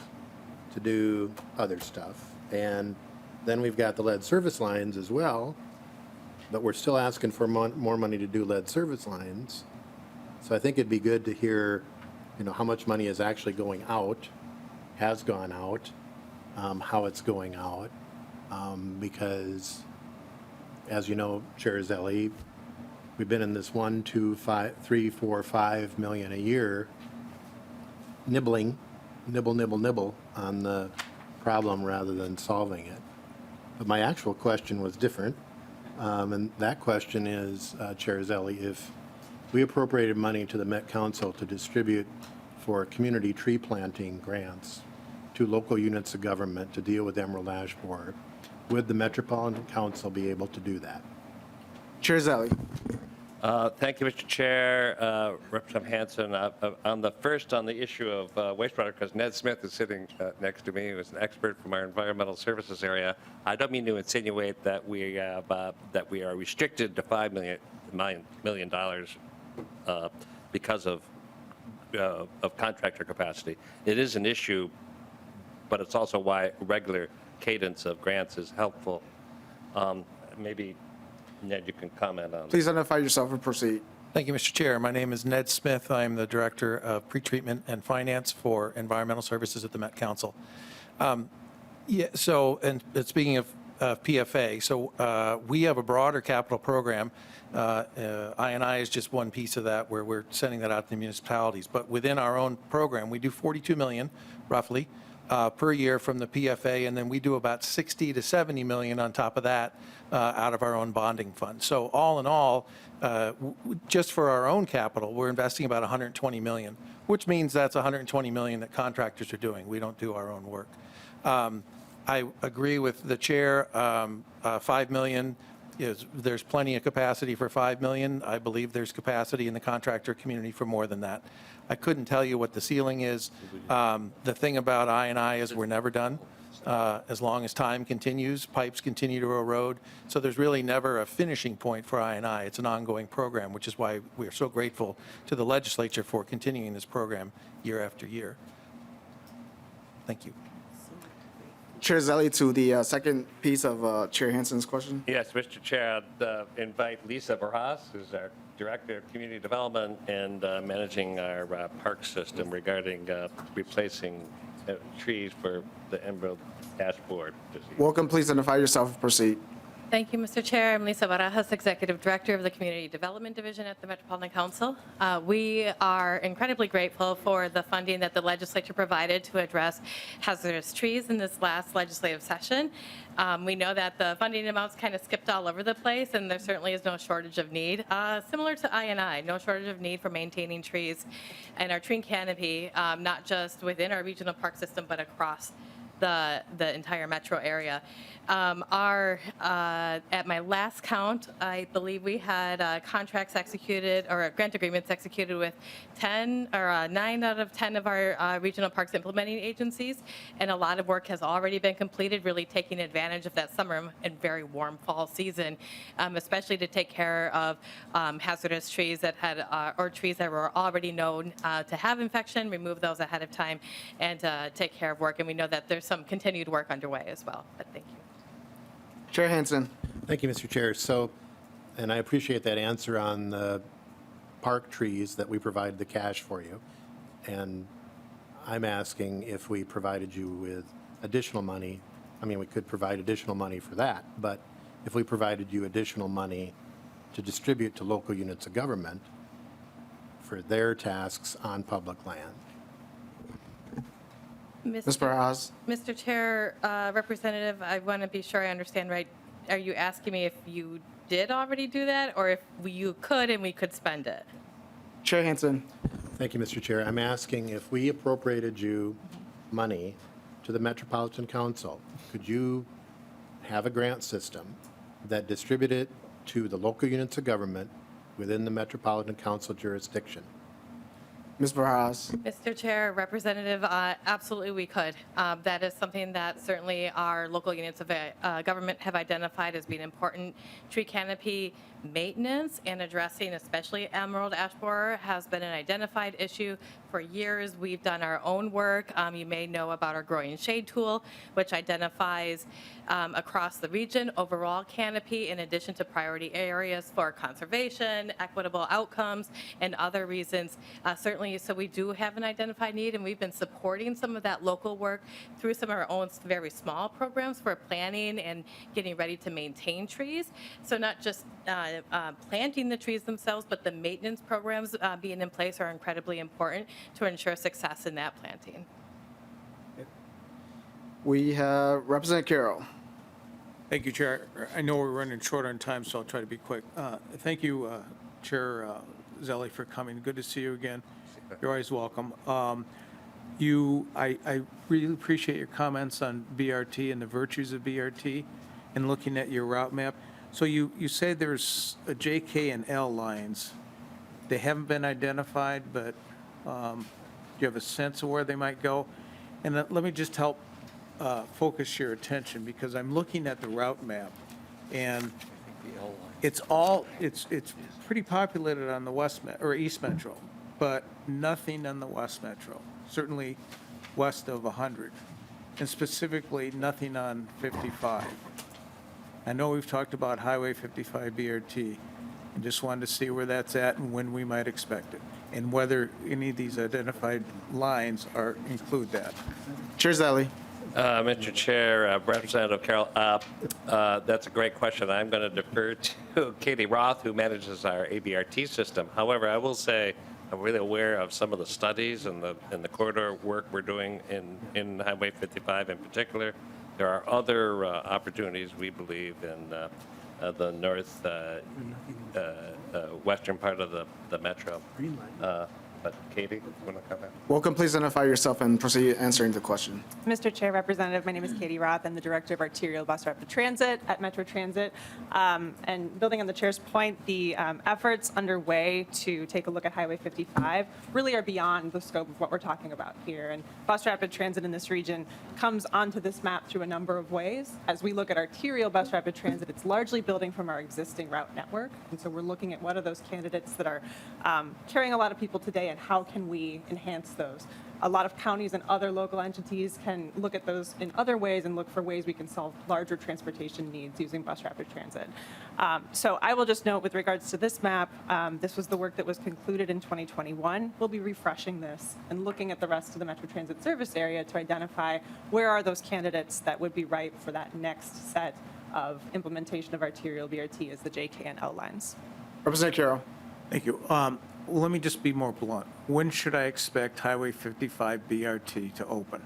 to do other stuff. And then we've got the lead service lines as well, but we're still asking for more money to do lead service lines. So I think it'd be good to hear, how much money is actually going out, has gone out, how it's going out, because, as you know, Chair Zelli, we've been in this 1, 2, 5, 3, 4, 5 million a year, nibble on the problem rather than solving it. But my actual question was different. And that question is, Chair Zelli, if we appropriated money to the Met Council to distribute for community tree planting grants to local units of government to deal with emerald ash borer, would the Metropolitan Council be able to do that? Chair Zelli. Thank you, Mr. Chair. Representative Hansen, on the issue of wastewater, because Ned Smith is sitting next to me, who is an expert from our environmental services area. I don't mean to insinuate that we are restricted to $5 million because of contractor capacity. It is an issue, but it's also why regular cadence of grants is helpful. Maybe Ned, you can comment on. Please identify yourself and proceed. Thank you, Mr. Chair. My name is Ned Smith. I'm the Director of Pretreatment and Finance for Environmental Services at the Met Council. Speaking of PFA, so we have a broader capital program. I&I is just one piece of that where we're sending that out to the municipalities. But within our own program, we do $42 million, roughly, per year from the PFA, and then we do about $60 to $70 million on top of that out of our own bonding fund. So all in all, just for our own capital, we're investing about $120 million, which means that's $120 million that contractors are doing. We don't do our own work. I agree with the chair. $5 million there's plenty of capacity for $5 million. I believe there's capacity in the contractor community for more than that. I couldn't tell you what the ceiling is. The thing about I&I is we're never done. As long as time continues, pipes continue to erode. So there's really never a finishing point for I&I. It's an ongoing program, which is why we are so grateful to the legislature for continuing this program year after year. Thank you. Chair Zelli, to the second piece of Chair Hansen's question. Yes, Mr. Chair, I'd invite Lisa Barras, who's our Director of Community Development and managing our park system regarding replacing trees for the emerald ash borer disease. Welcome, please identify yourself and proceed. Thank you, Mr. Chair. I'm Lisa Barajas, Executive Director of the Community Development Division at the Metropolitan Council. We are incredibly grateful for the funding that the legislature provided to address hazardous trees in this last legislative session. We know that the funding amounts kind of skipped all over the place, and there certainly is no shortage of need. Similar to I&I, no shortage of need for maintaining trees and our tree canopy, not just within our regional park system, but across the entire metro area. At my last count, I believe we had contracts executed or grant agreements executed with 9 out of 10 of our regional parks implementing agencies, and a lot of work has already been completed, really taking advantage of that summer and very warm fall season, especially to take care of hazardous trees that had or trees that were already known to have infection, remove those ahead of time, and take care of work. And we know that there's some continued work underway as well. But thank you. Chair Hansen. Thank you, Mr. Chair. So, and I appreciate that answer on the park trees that we provided the cash for you. And I'm asking if we provided you with additional money. I mean, we could provide additional money for that, but if we provided you additional money to distribute to local units of government for their tasks on public land. Ms. Barajas. Mr. Chair, Representative, I want to be sure I understand right. Are you asking me if you did already do that, or if you could and we could spend it? Chair Hansen. Thank you, Mr. Chair. I'm asking if we appropriated you money to the Metropolitan Council, could you have a grant system that distributed to the local units of government within the Metropolitan Council jurisdiction? Ms. Barajas. Mr. Chair, Representative, absolutely we could. That is something that certainly our local units of government have identified as being important. Tree canopy maintenance and addressing especially emerald ash borer has been an identified issue for years. We've done our own work. You may know about our growing shade tool, which identifies across the region overall canopy in addition to priority areas for conservation, equitable outcomes, and other reasons. Certainly, so we do have an identified need, and we've been supporting some of that local work through some of our own very small programs for planning and getting ready to maintain trees. So not just planting the trees themselves, but the maintenance programs being in place are incredibly important to ensure success in that planting. We have Representative Carroll. Thank you, Chair. I know we're running short on time, so I'll try to be quick. Thank you, Chair Zelli, for coming. Good to see you again. You're always welcome. I really appreciate your comments on BRT and the virtues of BRT and looking at your route map. So you say there's a J, K, and L lines. They haven't been identified, but do you have a sense of where they might go? And let me just help focus your attention, because I'm looking at the route map, and it's pretty populated on the East Metro, but nothing on the West Metro, certainly west of 100, and specifically nothing on 55. I know we've talked about Highway 55 BRT, and just wanted to see where that's at and when we might expect it, and whether any of these identified lines include that. Chair Zelli. Mr. Chair, Representative Carroll, that's a great question. I'm going to defer to Katie Roth, who manages our ABRT system. However, I will say I'm really aware of some of the studies and the corridor work we're doing in Highway 55 in particular. There are other opportunities, we believe, in the north western part of the metro. But Katie, you want to comment? Welcome, please identify yourself and proceed answering the question. Mr. Chair, Representative, my name is Katie Roth. I'm the Director of Arterial Bus Rapid Transit at Metro Transit. And building on the Chair's point, the efforts underway to take a look at Highway 55 really are beyond the scope of what we're talking about here. And bus rapid transit in this region comes onto this map through a number of ways. As we look at arterial bus rapid transit, it's largely building from our existing route network. And so we're looking at what are those candidates that are carrying a lot of people today, and how can we enhance those. a lot of counties and other local entities can look at those in other ways and look for ways we can solve larger transportation needs using bus rapid transit. So I will just note with regards to this map, this was the work that was concluded in 2021. We'll be refreshing this and looking at the rest of the Metro Transit service area to identify where are those candidates that would be ripe for that next set of implementation of arterial BRT as the JKN outlines. Representative Carroll. Thank you. Let me just be more blunt. When should I expect Highway 55 BRT to open?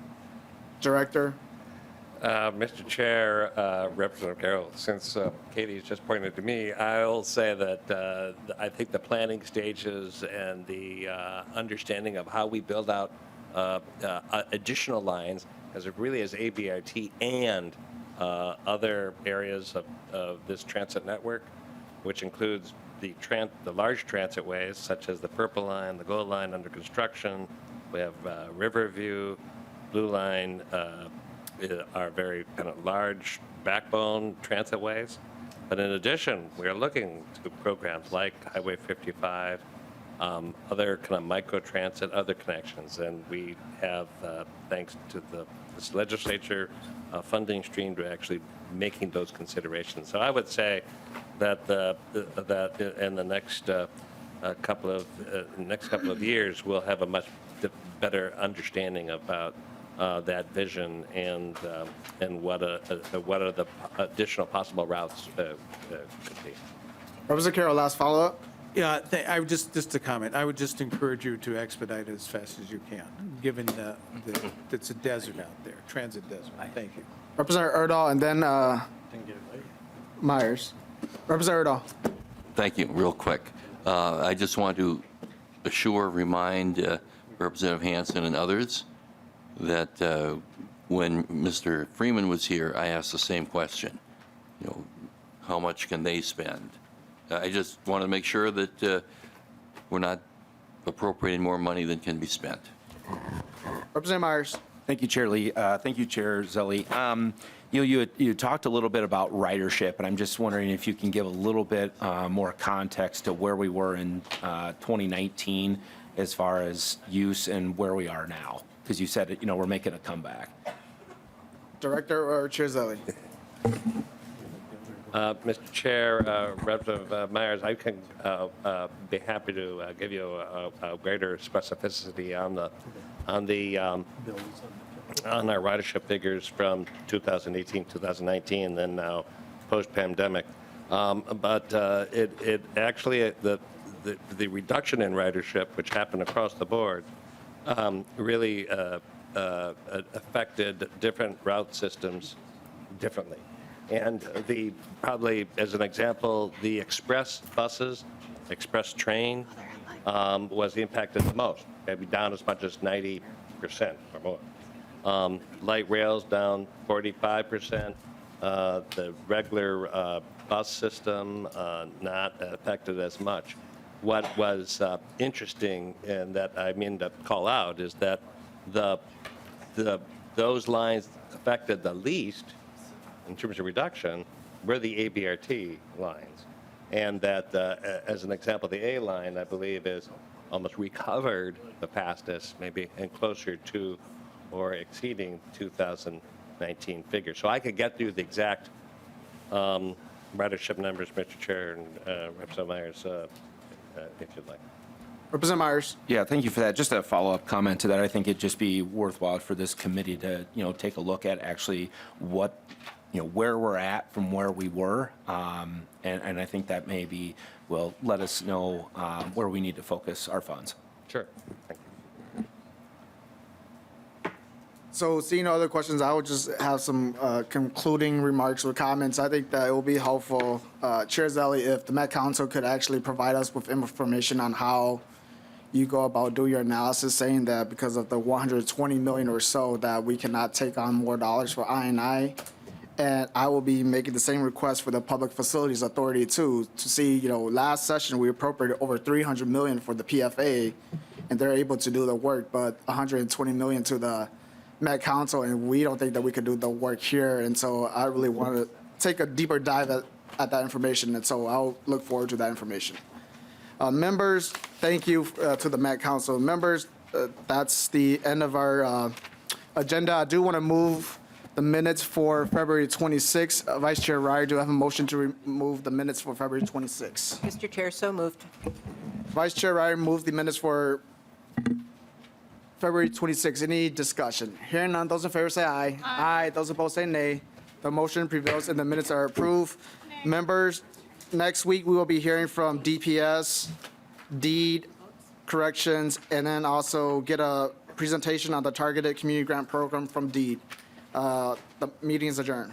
Director. Mr. Chair, Representative Carroll, since Katie's just pointed to me, I'll say that I think the planning stages and the understanding of how we build out additional lines, as it really is ABRT and other areas of this transit network, which includes the large transit ways, such as the Purple Line, the Gold Line under construction. We have Riverview, Blue Line, are very kind of large backbone transit ways. But in addition, we are looking to programs like Highway 55, other kind of micro-transit, other connections. And we have, thanks to this legislature funding stream, to actually making those considerations. So I would say that that in the next couple of years, we'll have a much better understanding about that vision and what are the additional possible routes could be. Representative Carroll, last follow-up. Yeah, I would just a comment. I would just encourage you to expedite it as fast as you can, given that it's a desert out there, transit desert. Thank you. Representative Erdahl, and then Myers. Representative Erdahl. Thank you. Real quick. I just want to remind Representative Hansen and others that when Mr. Freeman was here, I asked the same question. You know, how much can they spend? I just want to make sure that we're not appropriating more money than can be spent. Representative Myers. Thank you, Chair Lee. Thank you, Chair Zelli. You talked a little bit about ridership, and I'm just wondering if you can give a little bit more context to where we were in 2019 as far as use and where we are now, because you said, we're making a comeback. Director or Chair Zelli? Mr. Chair, Representative Myers, I can be happy to give you a greater specificity on our ridership figures from 2018, 2019, then now post-pandemic. But it actually the reduction in ridership, which happened across the board, really affected different route systems differently. And probably as an example, the express buses, express train was impacted the most, maybe down as much as 90% or more. Light rails down 45%. The regular bus system not affected as much. What was interesting and that I mean to call out is that those lines affected the least in terms of reduction were the ABRT lines. And that, as an example, the A line, I believe, is almost recovered the fastest, maybe, and closer to or exceeding 2019 figures. So I could get you the exact ridership numbers, Mr. Chair and Representative Myers, if you'd like. Representative Myers. Yeah, thank you for that. Just a follow-up comment to that. I think it'd just be worthwhile for this committee to, take a look at actually what, where we're at from where we were. And I think that maybe will let us know where we need to focus our funds. Sure. Thank you. So seeing no other questions, I would just have some concluding remarks or comments. I think that it will be helpful, Chair Zelli, if the Met Council could actually provide us with information on how you go about doing your analysis, saying that because of the 120 million or so that we cannot take on more dollars for I&I. And I will be making the same request for the Public Facilities Authority too, to see, last session we appropriated over 300 million for the PFA, and they're able to do the work, but 120 million to the Met Council, and we don't think that we could do the work here. And so I really want to take a deeper dive at that information, and so I'll look forward to that information. Members, thank you to the Met Council. Members, that's the end of our agenda. I do want to move the minutes for February 26th. Vice Chair Ryer, do I have a motion to remove the minutes for February 26th? Mr. Chair, so moved. Vice Chair Ryer moved the minutes for February 26th. Any discussion? Hearing none, those in favor say aye. Aye. Those opposed say nay. The motion prevails and the minutes are approved. Members, next week we will be hearing from DPS, deed, corrections, and then also get a presentation on the targeted community grant program from deed. The meeting is adjourned.